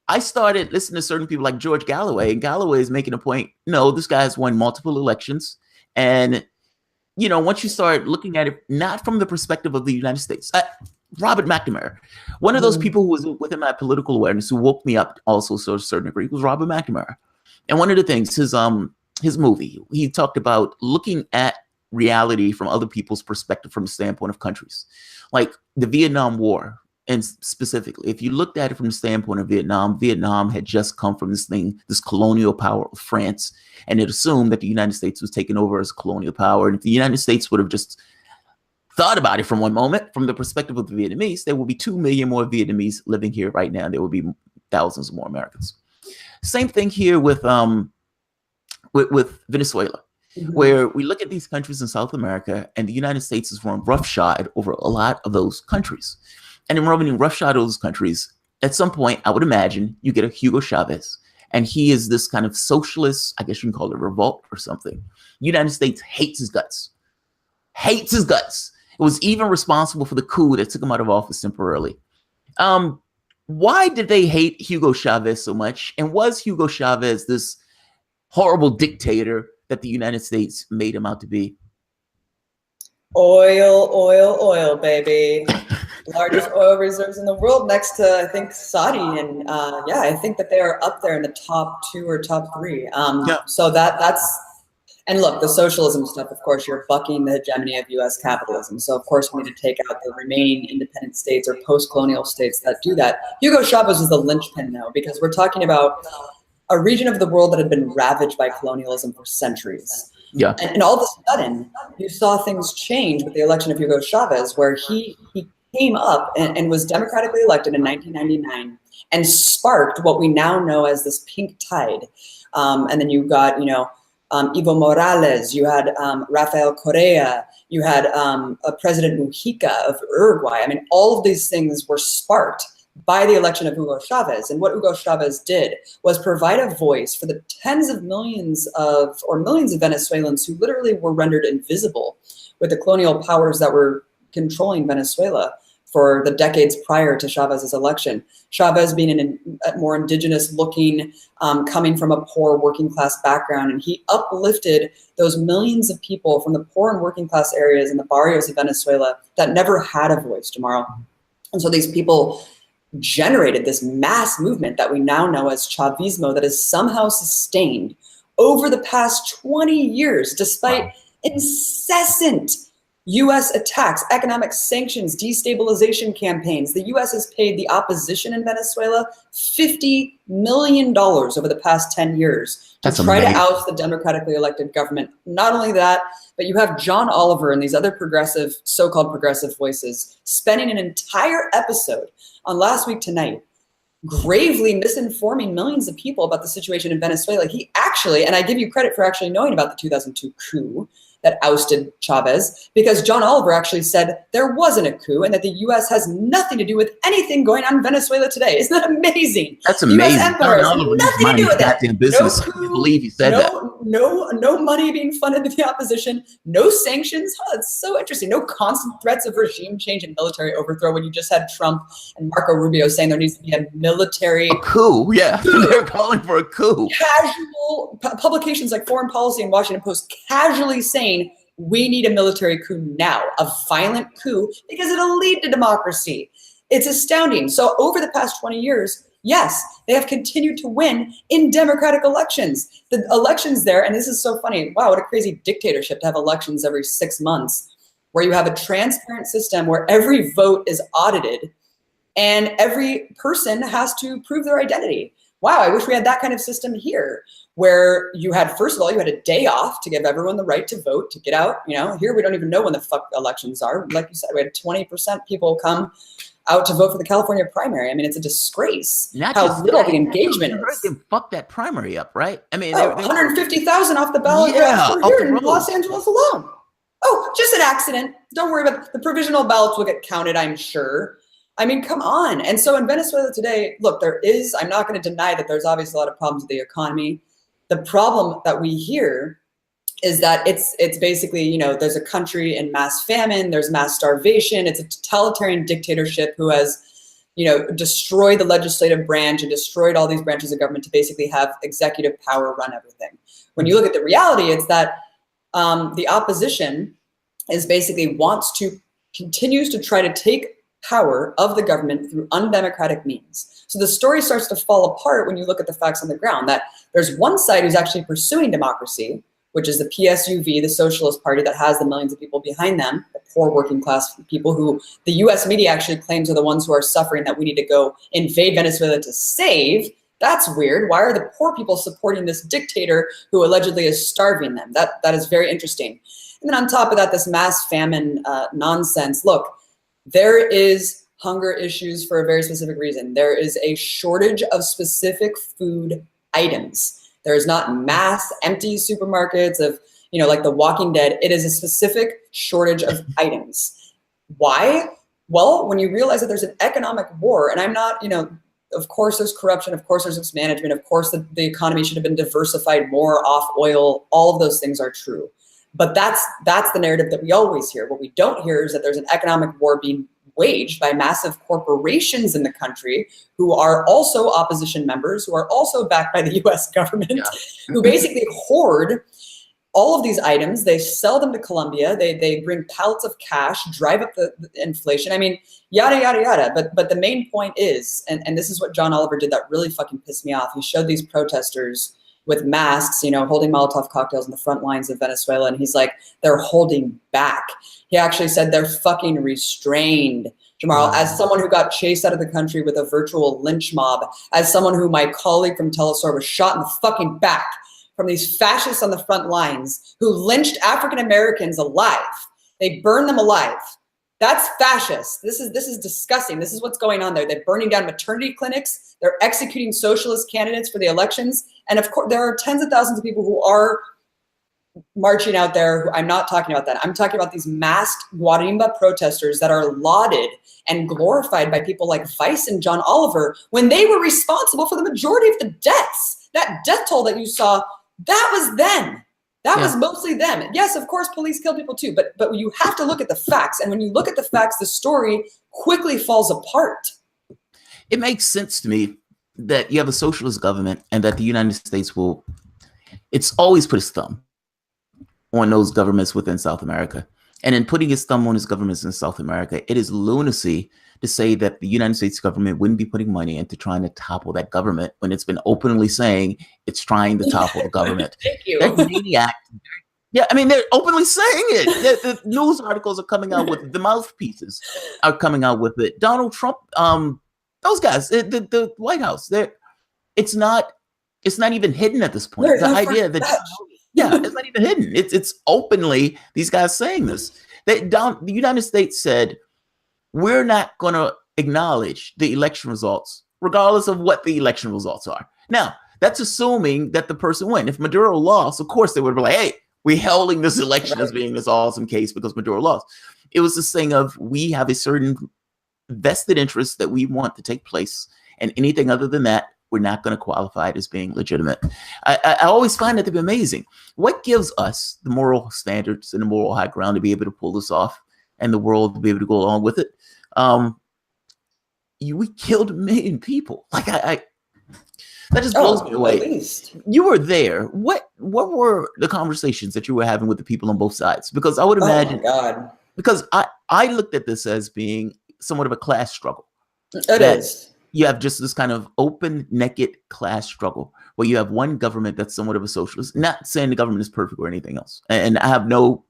I started listening to certain people like George Galloway, and Galloway is making a point. No, this guy has won multiple elections, and once you start looking at it, not from the perspective of the United States, Robert McNamara, one of those people who was within my political awareness, who woke me up also to a certain degree, was Robert McNamara. And one of the things, his movie, he talked about looking at reality from other people's perspective, from the standpoint of countries, like the Vietnam War. And specifically, if you looked at it from the standpoint of Vietnam had just come from this colonial power of France, and it assumed that the United States was taken over as a colonial power. And if the United States would have just thought about it from one moment, from the perspective of the Vietnamese, there will be 2 million more Vietnamese living here right now. There will be thousands more Americans. Same thing here with Venezuela, where we look at these countries in South America, and the United States is run roughshod over a lot of those countries. And in running roughshod those countries, at some point, I would imagine you get a Hugo Chavez, and he is this kind of socialist, I guess you can call it a revolt or something. The United States hates his guts. Hates his guts. It was even responsible for the coup that took him out of office temporarily. Why did they hate Hugo Chavez so much? And was Hugo Chavez this horrible dictator that the United States made him out to be? Oil, baby. Largest oil reserves in the world, next to, I think, Saudi. And yeah, I think that they are up there in the top 2 or top 3. So that's, and look, the socialism stuff, of course, you're bucking the hegemony of US capitalism. So of course we need to take out the remaining independent states or post-colonial states that do that. Hugo Chavez is the linchpin though, because we're talking about a region of the world that had been ravaged by colonialism for centuries. Yeah. And all of a sudden, you saw things change with the election of Hugo Chavez, where he came up and was democratically elected in 1999 and sparked what we now know as this pink tide. And then you got, Evo Morales, you had Rafael Correa, you had President Mujica of Uruguay. I mean, all of these things were sparked by the election of Hugo Chavez. And what Hugo Chavez did was provide a voice for the tens of millions of Venezuelans who literally were rendered invisible with the colonial powers that were controlling Venezuela for the decades prior to Chavez's election. Chavez being a more indigenous looking, coming from a poor working class background, and he uplifted those millions of people from the poor and working class areas in the barrios of Venezuela that never had a voice, Tomorrow. And so these people generated this mass movement that we now know as Chavismo that is somehow sustained over the past 20 years, despite incessant US attacks, economic sanctions, destabilization campaigns. The US has paid the opposition in Venezuela $50 million over the past 10 years to try to oust the democratically elected government. Not only that, but you have John Oliver and these other progressive, so-called progressive voices spending an entire episode on Last Week Tonight gravely misinforming millions of people about the situation in Venezuela. He actually, and I give you credit for actually knowing about the 2002 coup that ousted Chavez, because John Oliver actually said there wasn't a coup and that the US has nothing to do with anything going on in Venezuela today. Isn't that amazing? That's amazing. US empire has nothing to do with that. Business. No coup, I can't believe he said that. No money being funded to the opposition, no sanctions. Oh, it's so interesting. No constant threats of regime change and military overthrow when you just had Trump and Marco Rubio saying there needs to be a military coup. Yeah, they're calling for a coup. Casual publications like Foreign Policy and Washington Post casually saying we need a military coup now, a violent coup, because it'll lead to democracy. It's astounding. So over the past 20 years, yes, they have continued to win in democratic elections. The elections there, and this is so funny, wow, what a crazy dictatorship to have elections every 6 months, where you have a transparent system where every vote is audited and every person has to prove their identity. Wow, I wish we had that kind of system here, where you had, first of all, you had a day off to give everyone the right to vote, to get out. Here we don't even know when the fuck elections are. Like you said, we had 20% people come out to vote for the California primary. I mean, it's a disgrace how little the engagement is. Fuck that primary up, right? I mean, 150,000 off the ballot here in Los Angeles alone. Oh, just an accident. Don't worry about it. The provisional ballots will get counted, I'm sure. I mean, come on. And so in Venezuela today, look, I'm not going to deny that there's obviously a lot of problems with the economy. The problem that we hear is that it's basically, there's a country in mass famine, there's mass starvation, it's a totalitarian dictatorship who has, destroyed the legislative branch and destroyed all these branches of government to basically have executive power run everything. When you look at the reality, it's that the opposition is basically continues to try to take power of the government through undemocratic means. So the story starts to fall apart when you look at the facts on the ground, that there's one side who's actually pursuing democracy, which is the PSUV, the Socialist Party that has the millions of people behind them, the poor working class people who the US media actually claims are the ones who are suffering, that we need to go invade Venezuela to save. That's weird. Why are the poor people supporting this dictator who allegedly is starving them? That is very interesting. And then on top of that, this mass famine nonsense. Look, there is hunger issues for a very specific reason. There is a shortage of specific food items. There is not mass empty supermarkets of, like The Walking Dead. It is a specific shortage of items. Why? Well, when you realize that there's an economic war, and I'm not, of course there's corruption, of course there's mismanagement, of course the economy should have been diversified more off oil. All of those things are true. But that's the narrative that we always hear. What we don't hear is that there's an economic war being waged by massive corporations in the country who are also opposition members, who are also backed by the US government, who basically hoard all of these items, they sell them to Colombia. They bring pallets of cash, drive up the inflation. I mean, yada, yada, yada. But the main point is, and this is what John Oliver did that really fucking pissed me off. He showed these protesters with masks, you know, holding Molotov cocktails in the front lines of Venezuela. And he's like, they're holding back. He actually said they're fucking restrained. Jamal, as someone who got chased out of the country with a virtual lynch mob, as someone who my colleague from Telesur was shot in the fucking back from these fascists on the front lines who lynched African Americans alive. They burned them alive. That's fascist. This is disgusting. This is what's going on there. They're burning down maternity clinics. They're executing socialist candidates for the elections. And of course, there are tens of thousands of people who are marching out there. I'm not talking about that. I'm talking about these masked Guarimba protesters that are lauded and glorified by people like Vice and John Oliver when they were responsible for the majority of the deaths. That death toll that you saw, that was them. That was mostly them. Yes, of course, police kill people too, but you have to look at the facts. And when you look at the facts, the story quickly falls apart. It makes sense to me that you have a socialist government and that the United States will, it's always put its thumb on those governments within South America. And in putting its thumb on its governments in South America, it is lunacy to say that the United States government wouldn't be putting money into trying to topple that government when it's been openly saying it's trying to topple the government. Thank you. That maniac. Yeah, I mean, they're openly saying it. The news articles are coming out with the mouthpieces are coming out with it. Donald Trump, those guys, the White House, it's not even hidden at this point. The idea that it's not even hidden. It's openly these guys saying this. The United States said, we're not going to acknowledge the election results, regardless of what the election results are. Now, that's assuming that the person win. If Maduro lost, of course, they would be like, hey, we're holding this election as being this awesome case because Maduro lost. It was this thing of we have a certain vested interest that we want to take place, and anything other than that, we're not going to qualify it as being legitimate. I always find that to be amazing. What gives us the moral standards and the moral high ground to be able to pull this off and the world to be able to go along with it? We killed 1 million people. Like that just blows me away. At least. You were there. What were the conversations that you were having with the people on both sides? Because I would imagine, because I looked at this as being somewhat of a class struggle. It is. You have just this kind of open, naked class struggle where you have one government that's somewhat of a socialist. Not saying the government is perfect or anything else. And I have no.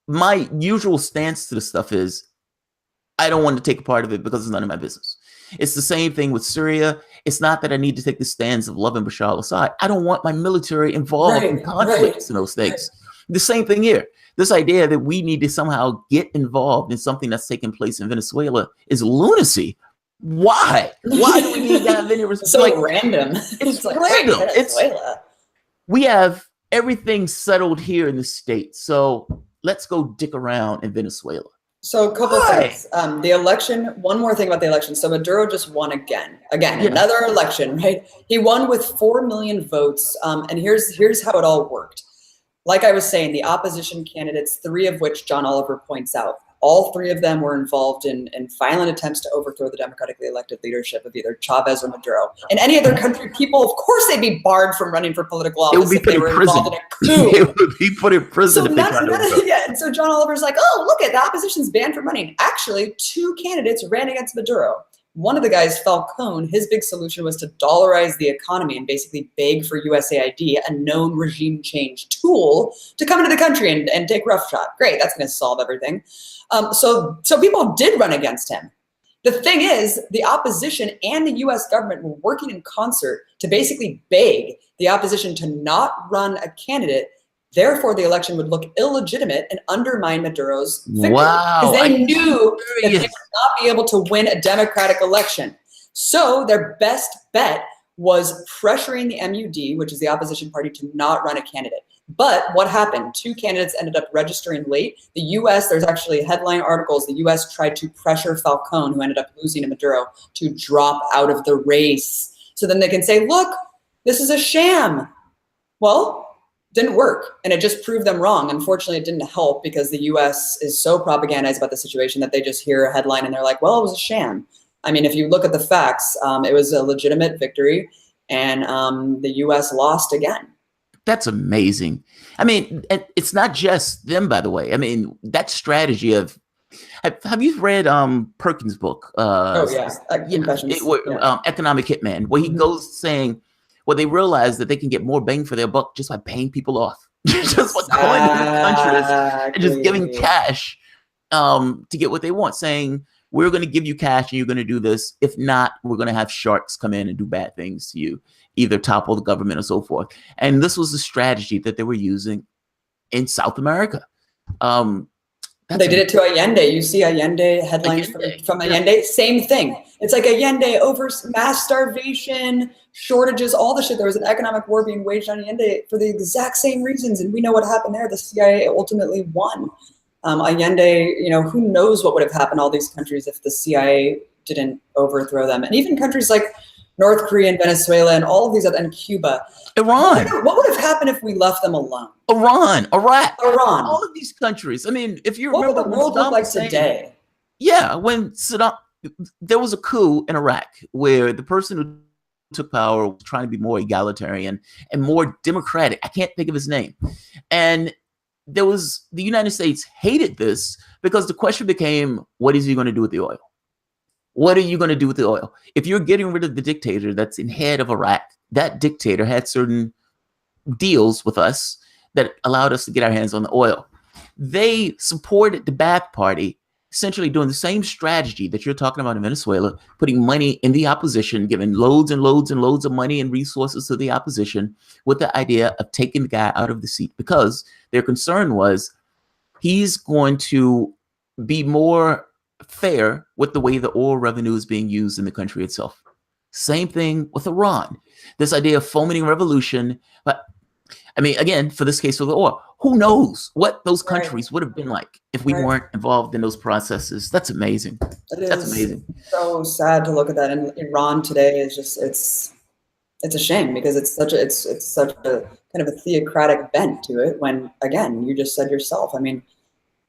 My usual stance to the stuff is I don't want to take a part of it because it's none of my business. It's the same thing with Syria. It's not that I need to take the stance of loving Bashar al-Assad. I don't want my military involved in conflicts in those things. The same thing here. This idea that we need to somehow get involved in something that's taking place in Venezuela is lunacy. Why? Why do we need to have any response? So random. It's like random. We have everything settled here in the States. So let's go dick around in Venezuela. So a couple of things. The election, one more thing about the election. So Maduro just won again, another election, right? He won with 4 million votes. And here's how it all worked. Like I was saying, the opposition candidates, 3 of which John Oliver points out, all 3 of them were involved in violent attempts to overthrow the democratically elected leadership of either Chavez or Maduro. In any other country, people, of course, they'd be barred from running for political office. It would be put in prison. It would be put in prison. And so John Oliver's like, oh, look at the opposition's banned from running. Actually, 2 candidates ran against Maduro. One of the guys, Falcone, his big solution was to dollarize the economy and basically beg for USAID, a known regime change tool, to come into the country and take roughshod. Great, that's going to solve everything. So people did run against him. The thing is, the opposition and the US government were working in concert to basically beg the opposition to not run a candidate. Therefore, the election would look illegitimate and undermine Maduro's victory. Wow. Because they knew that they would not be able to win a democratic election. So their best bet was pressuring the MUD, which is the opposition party, to not run a candidate. But what happened? 2 candidates ended up registering late. The US, there's actually headline articles, the US tried to pressure Falcone, who ended up losing to Maduro, to drop out of the race. So then they can say, look, this is a sham. Well, didn't work, and it just proved them wrong. Unfortunately, it didn't help because the US is so propagandized about the situation that they just hear a headline and they're like, well, it was a sham. I mean, if you look at the facts, it was a legitimate victory, and the US lost again. That's amazing. I mean, it's not just them, by the way. I mean, that strategy of have you read Perkins' book? Oh yeah, Confessions. Economic Hitman, where he goes saying, well, they realize that they can get more bang for their buck just by paying people off, just by going to these countries and just giving cash to get what they want, saying, we're going to give you cash and you're going to do this. If not, we're going to have sharks come in and do bad things to you, either topple the government or so forth. And this was the strategy that they were using in South America. They did it to Allende. You see Allende headlines from Allende, same thing. It's like Allende over mass starvation, shortages, all the shit. There was an economic war being waged on Allende for the exact same reasons. And we know what happened there. The CIA ultimately won. Allende, who knows what would have happened to all these countries if the CIA didn't overthrow them. And even countries like North Korea and Venezuela and all of these other, and Cuba. Iran. What would have happened if we left them alone? Iran, Iraq, Iran. all of these countries. I mean, if you remember, what would the world look like today? Yeah, when Saddam, there was a coup in Iraq where the person who took power was trying to be more egalitarian and more democratic. I can't think of his name. And the United States hated this because the question became, what is he going to do with the oil? What are you going to do with the oil? If you're getting rid of the dictator that's in head of Iraq, that dictator had certain deals with us that allowed us to get our hands on the oil. They supported the Ba'ath Party, essentially doing the same strategy that you're talking about in Venezuela, putting money in the opposition, giving loads and loads and loads of money and resources to the opposition with the idea of taking the guy out of the seat, because their concern was he's going to be more fair with the way the oil revenue is being used in the country itself. Same thing with Iran. This idea of fomenting revolution. But I mean, again, for this case of the oil, who knows what those countries would have been like if we weren't involved in those processes. That's amazing. That's amazing. So sad to look at that. And Iran today is just, it's a shame because it's such a kind of a theocratic bent to it when, again, you just said yourself, I mean,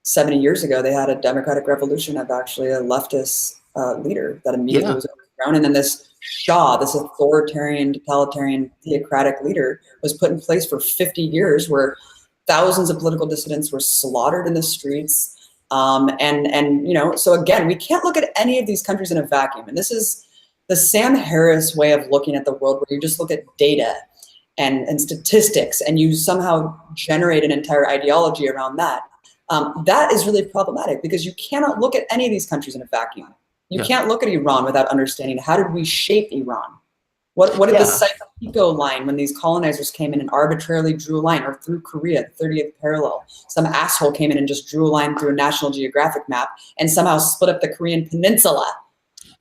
70 years ago, they had a democratic revolution of actually a leftist leader that immediately was overthrown. And then this Shah, this authoritarian, totalitarian, theocratic leader was put in place for 50 years where thousands of political dissidents were slaughtered in the streets. So again, we can't look at any of these countries in a vacuum. And this is the Sam Harris way of looking at the world, where you just look at data and statistics and you somehow generate an entire ideology around that. That is really problematic because you cannot look at any of these countries in a vacuum. You can't look at Iran without understanding, how did we shape Iran? What did the Sykes-Picot line, when these colonizers came in and arbitrarily drew a line, or through Korea, the 30th parallel, some asshole came in and just drew a line through a National Geographic map and somehow split up the Korean peninsula.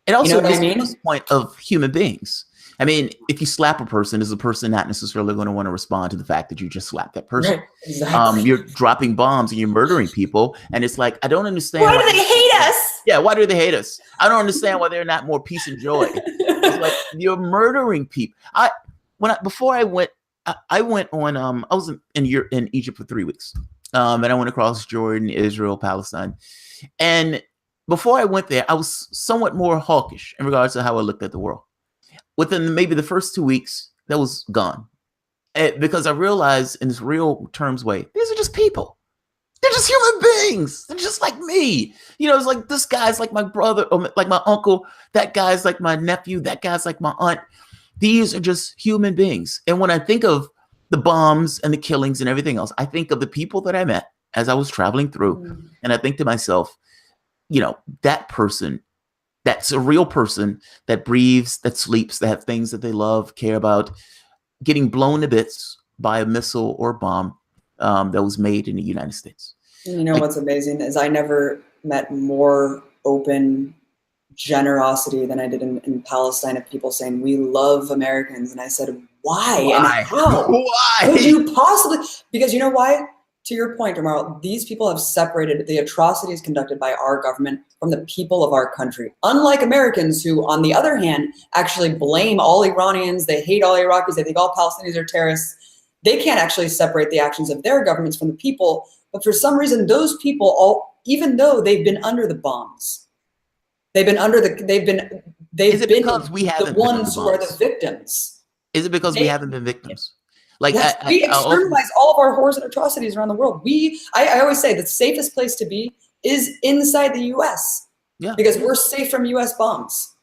It also is the point of human beings. I mean, if you slap a person, is the person not necessarily going to want to respond to the fact that you just slapped that person? Right, exactly. You're dropping bombs and you're murdering people. And it's like, I don't understand. Why do they hate us? Yeah, why do they hate us? I don't understand why they're not more peace and joy. It's like, you're murdering people. I was in Egypt for 3 weeks. And I went across Jordan, Israel, Palestine. And before I went there, I was somewhat more hawkish in regards to how I looked at the world. Within maybe the first 2 weeks, that was gone. Because I realized in this real terms way, these are just people. They're just human beings. They're just like me. It's like, this guy's like my brother, or like my uncle. That guy's like my nephew. That guy's like my aunt. These are just human beings. And when I think of the bombs and the killings and everything else, I think of the people that I met as I was traveling through. And I think to myself, that person, that's a real person that breathes, that sleeps, that have things that they love, care about, getting blown to bits by a missile or bomb that was made in the United States. What's amazing is I never met more open generosity than I did in Palestine, of people saying, we love Americans. And I said, why? And how? Why? Could you possibly? Because you know why? To your point, Amar, these people have separated the atrocities conducted by our government from the people of our country. Unlike Americans who, on the other hand, actually blame all Iranians, they hate all Iraqis, they think all Palestinians are terrorists. They can't actually separate the actions of their governments from the people. But for some reason, those people, even though they've been under the bombs, they've been the ones who are the victims. Is it because we haven't been victims? Like Yes, we externalize all of our horrors and atrocities around the world. I always say the safest place to be is inside the U.S. Yeah, because we're safe from U.S. bombs.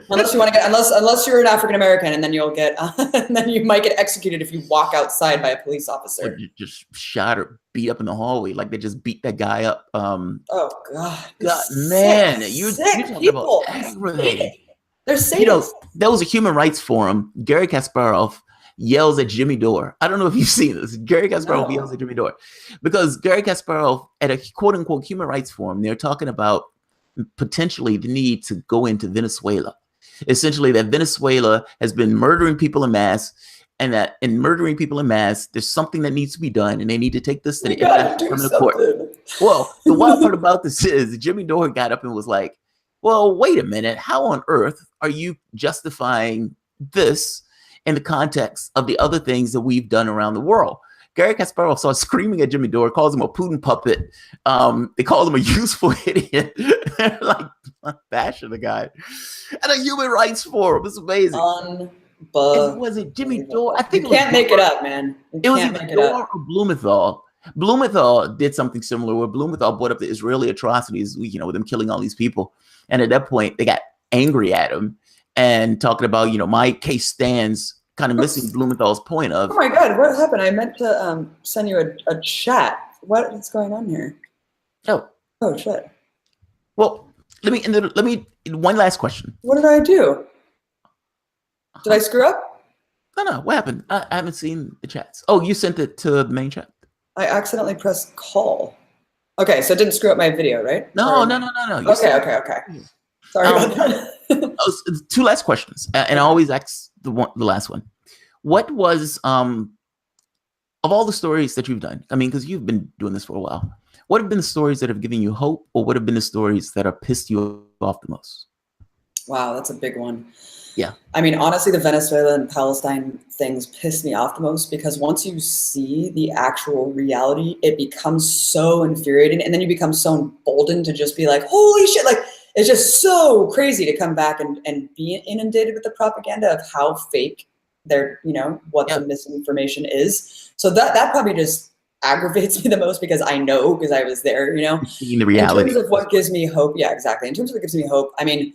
Unless you want to get, unless you're an African American, and then you'll get, and then you might get executed if you walk outside by a police officer. or you just shot or beat up in the hallway, like they just beat that guy up. Oh God, Man, you're sick talking people. about aggravating. They're sadists. You know, there was a human rights forum. Gary Kasparov yells at Jimmy Dore. I don't know if you've seen this. Gary Kasparov yells at Jimmy Dore because Gary Kasparov at a quote unquote human rights forum, they're talking about potentially the need to go into Venezuela. Essentially, that Venezuela has been murdering people en masse, and that in murdering people en masse, there's something that needs to be done, and they need to take this to the International Criminal Court. Well, the wild part about this is Jimmy Dore got up and was like, well, wait a minute. How on earth are you justifying this in the context of the other things that we've done around the world? Gary Kasparov starts screaming at Jimmy Dore, calls him a Putin puppet. They call him a useful idiot. They're like bashing the guy. And a human rights forum. It's amazing. Was it Jimmy Dore? I think you can't make it up, man. It was either Dore or Blumenthal. Blumenthal did something similar where Blumenthal brought up the Israeli atrocities, you know, with them killing all these people. And at that point, they got angry at him and talking about, you know, my case stands, kind of missing Blumenthal's point of. Oh my God, what happened? I meant to send you a chat. What's going on here? Oh shit. Well, let me one last question. What did I do? Did I screw up? No. What happened? I haven't seen the chats. Oh, you sent it to the main chat. I accidentally pressed call. Okay, so it didn't screw up my video, right? No. Okay. Sorry about that. Two last questions, and I always ask the last one. What was of all the stories that you've done? I mean, because you've been doing this for a while. What have been the stories that have given you hope, or what have been the stories that are pissed you off the most? Wow, that's a big one. Yeah. I mean, honestly, the Venezuela and Palestine things piss me off the most because once you see the actual reality, it becomes so infuriating. And then you become so emboldened to just be like, holy shit. Like, it's just so crazy to come back and be inundated with the propaganda of how fake their, you know, what the misinformation is. So that probably just aggravates me the most because I know, because I was there, you know. Seeing the reality. In terms of what gives me hope, yeah, exactly. In terms of what gives me hope, I mean,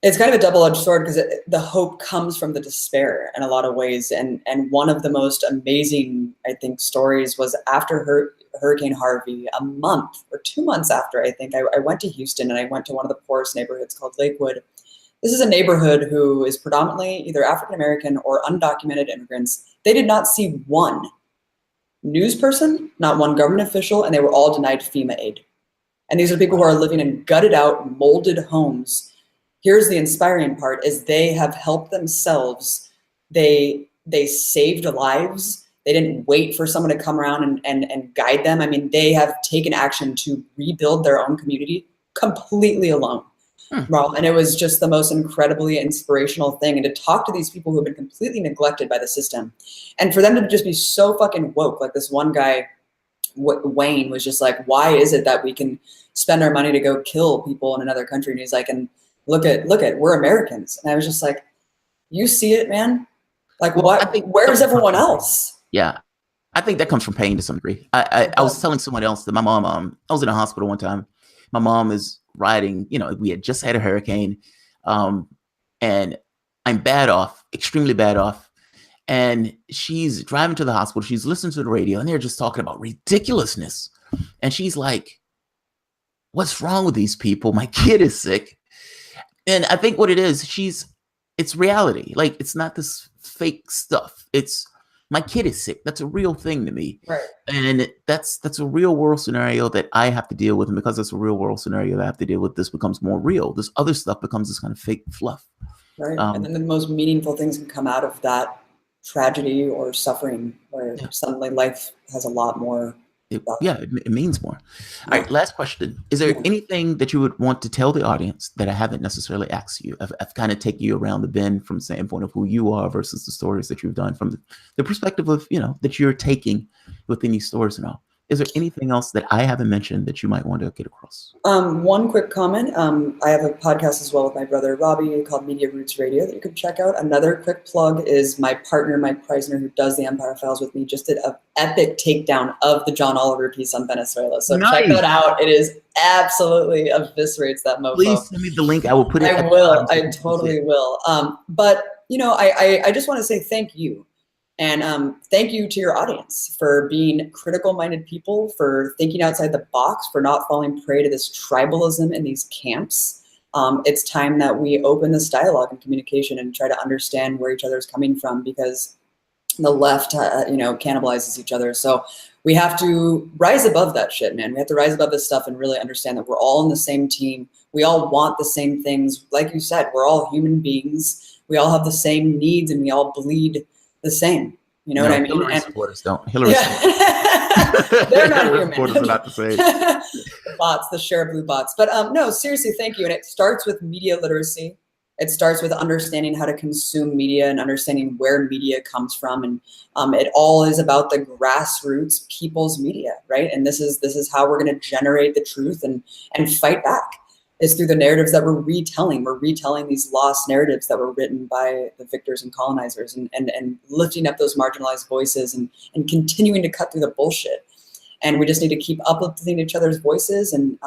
it's kind of a double-edged sword because the hope comes from the despair in a lot of ways. And one of the most amazing, I think, stories was after Hurricane Harvey, a month or 2 months after, I think, I went to Houston and I went to one of the poorest neighborhoods called Lakewood. This is a neighborhood who is predominantly either African-American or undocumented immigrants. They did not see one news person, not one government official, and they were all denied FEMA aid. And these are people who are living in gutted out, molded homes. Here's the inspiring part is they have helped themselves. They saved lives. They didn't wait for someone to come around and guide them. I mean, they have taken action to rebuild their own community completely alone. And it was just the most incredibly inspirational thing. And to talk to these people who have been completely neglected by the system and for them to just be so fucking woke. Like this one guy, Wayne, was just like, why is it that we can spend our money to go kill people in another country? And he's like, and look at, we're Americans. And I was just like, you see it, man? Like, what? Where's everyone else? Yeah. I think that comes from pain to some degree. I was telling someone else that my mom, I was in a hospital one time. My mom is riding, you know, we had just had a hurricane, and I'm bad off, extremely bad off. And she's driving to the hospital. She's listening to the radio and they're just talking about ridiculousness. And she's like, what's wrong with these people? My kid is sick. And I think what it is, it's reality. Like, it's not this fake stuff. It's my kid is sick. That's a real thing to me. Right. And that's a real world scenario that I have to deal with. And because it's a real world scenario that I have to deal with, this becomes more real. This other stuff becomes this kind of fake fluff. Right. And then the most meaningful things can come out of that tragedy or suffering where suddenly life has a lot more. It means more. All right, last question. Is there anything that you would want to tell the audience that I haven't necessarily asked you? I've kind of taken you around the bend from the standpoint of who you are versus the stories that you've done from the perspective of, you know, that you're taking within these stories and all. Is there anything else that I haven't mentioned that you might want to get across? One quick comment. I have a podcast as well with my brother Robbie called Media Roots Radio that you can check out. Another quick plug is my partner Mike Preisner, who does the Empire Files with me, just did an epic takedown of the John Oliver piece on Venezuela. So check that out. It is absolutely eviscerates that mofo. Please send me the link. I will put it. I will. I totally will. But I just want to say thank you. And thank you to your audience for being critical-minded people, for thinking outside the box, for not falling prey to this tribalism in these camps. It's time that we open this dialogue and communication and try to understand where each other is coming from, because the left, cannibalizes each other. So we have to rise above that shit, man. We have to rise above this stuff and really understand that we're all in the same team. We all want the same things. Like you said, we're all human beings. We all have the same needs, and we all bleed the same. You know what I mean? Hillary supporters don't. Hillary They're not human. Supporters are not the same. The bots, the share blue bots. But no, seriously, thank you. And it starts with media literacy. It starts with understanding how to consume media and understanding where media comes from. And it all is about the grassroots people's media, right? And this is how we're going to generate the truth and fight back. Is through the narratives that we're retelling. We're retelling these lost narratives that were written by the victors and colonizers, and lifting up those marginalized voices and continuing to cut through the bullshit. And we just need to keep uplifting each other's voices and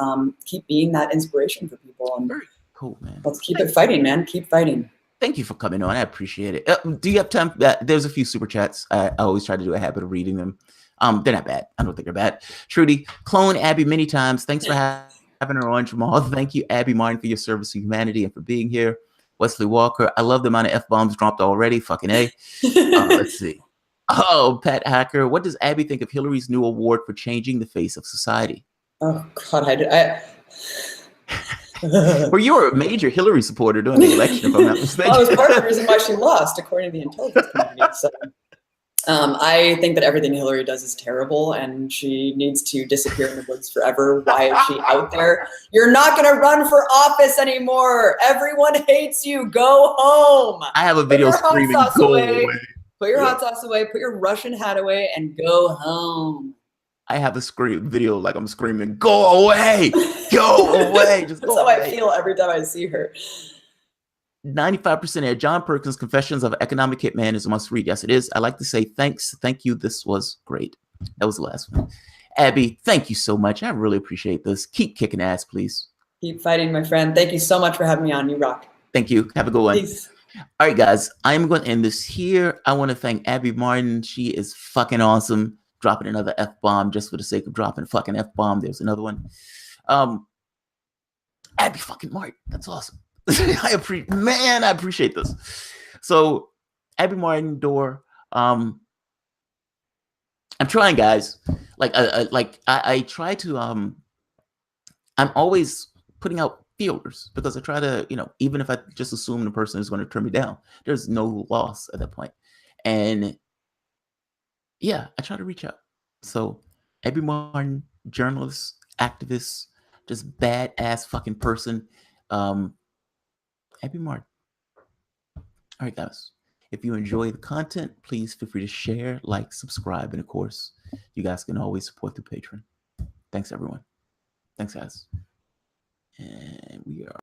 keep being that inspiration for people. And very cool, man. Let's keep it fighting, man. Keep fighting. Thank you for coming on. I appreciate it. Do you have time? There's a few super chats. I always try to do a habit of reading them. They're not bad. I don't think they're bad. Trudy, clone Abby many times. Thanks for having her on, Jamal. Thank you, Abby Martin, for your service to humanity and for being here. Wesley Walker, I love the amount of F-bombs dropped already. Fucking A. Let's see. Oh, Pat Hacker, what does Abby think of Hillary's new award for changing the face of society? Oh, God, Well, you were a major Hillary supporter during the election, if I'm not mistaken. Well, it was part of the reason why she lost, according to the intelligence community. So, I think that everything Hillary does is terrible, and she needs to disappear in the woods forever. Why is she out there? You're not going to run for office anymore. Everyone hates you. Go home. I have a video screaming, go away. Put your hot sauce away. Put your Russian hat away and go home. I have a video like I'm screaming, go away. Go away. Just That's go how away. I feel every time I see her. 95% air. John Perkins' Confessions of an Economic Hitman is a must read. Yes, it is. I like to say thanks. Thank you. This was great. That was the last one. Abby, thank you so much. I really appreciate this. Keep kicking ass, please. Keep fighting, my friend. Thank you so much for having me on. You rock. Thank you. Have a good one. Peace. All right, guys. I'm going to end this here. I want to thank Abby Martin. She is fucking awesome. Dropping another F-bomb just for the sake of dropping a fucking F-bomb. There's another one. Abby fucking Martin. That's awesome. I appreciate this. So, Abby Martin door. I'm trying, guys. I try to. I'm always putting out feelers because I try to, even if I just assume the person is going to turn me down, there's no loss at that point. And yeah, I try to reach out. So, Abby Martin, journalist, activist, just badass fucking person. Abby Martin. All right, guys. If you enjoy the content, please feel free to share, like, subscribe, and of course, you guys can always support through Patreon. Thanks, everyone. Thanks, guys. And we are.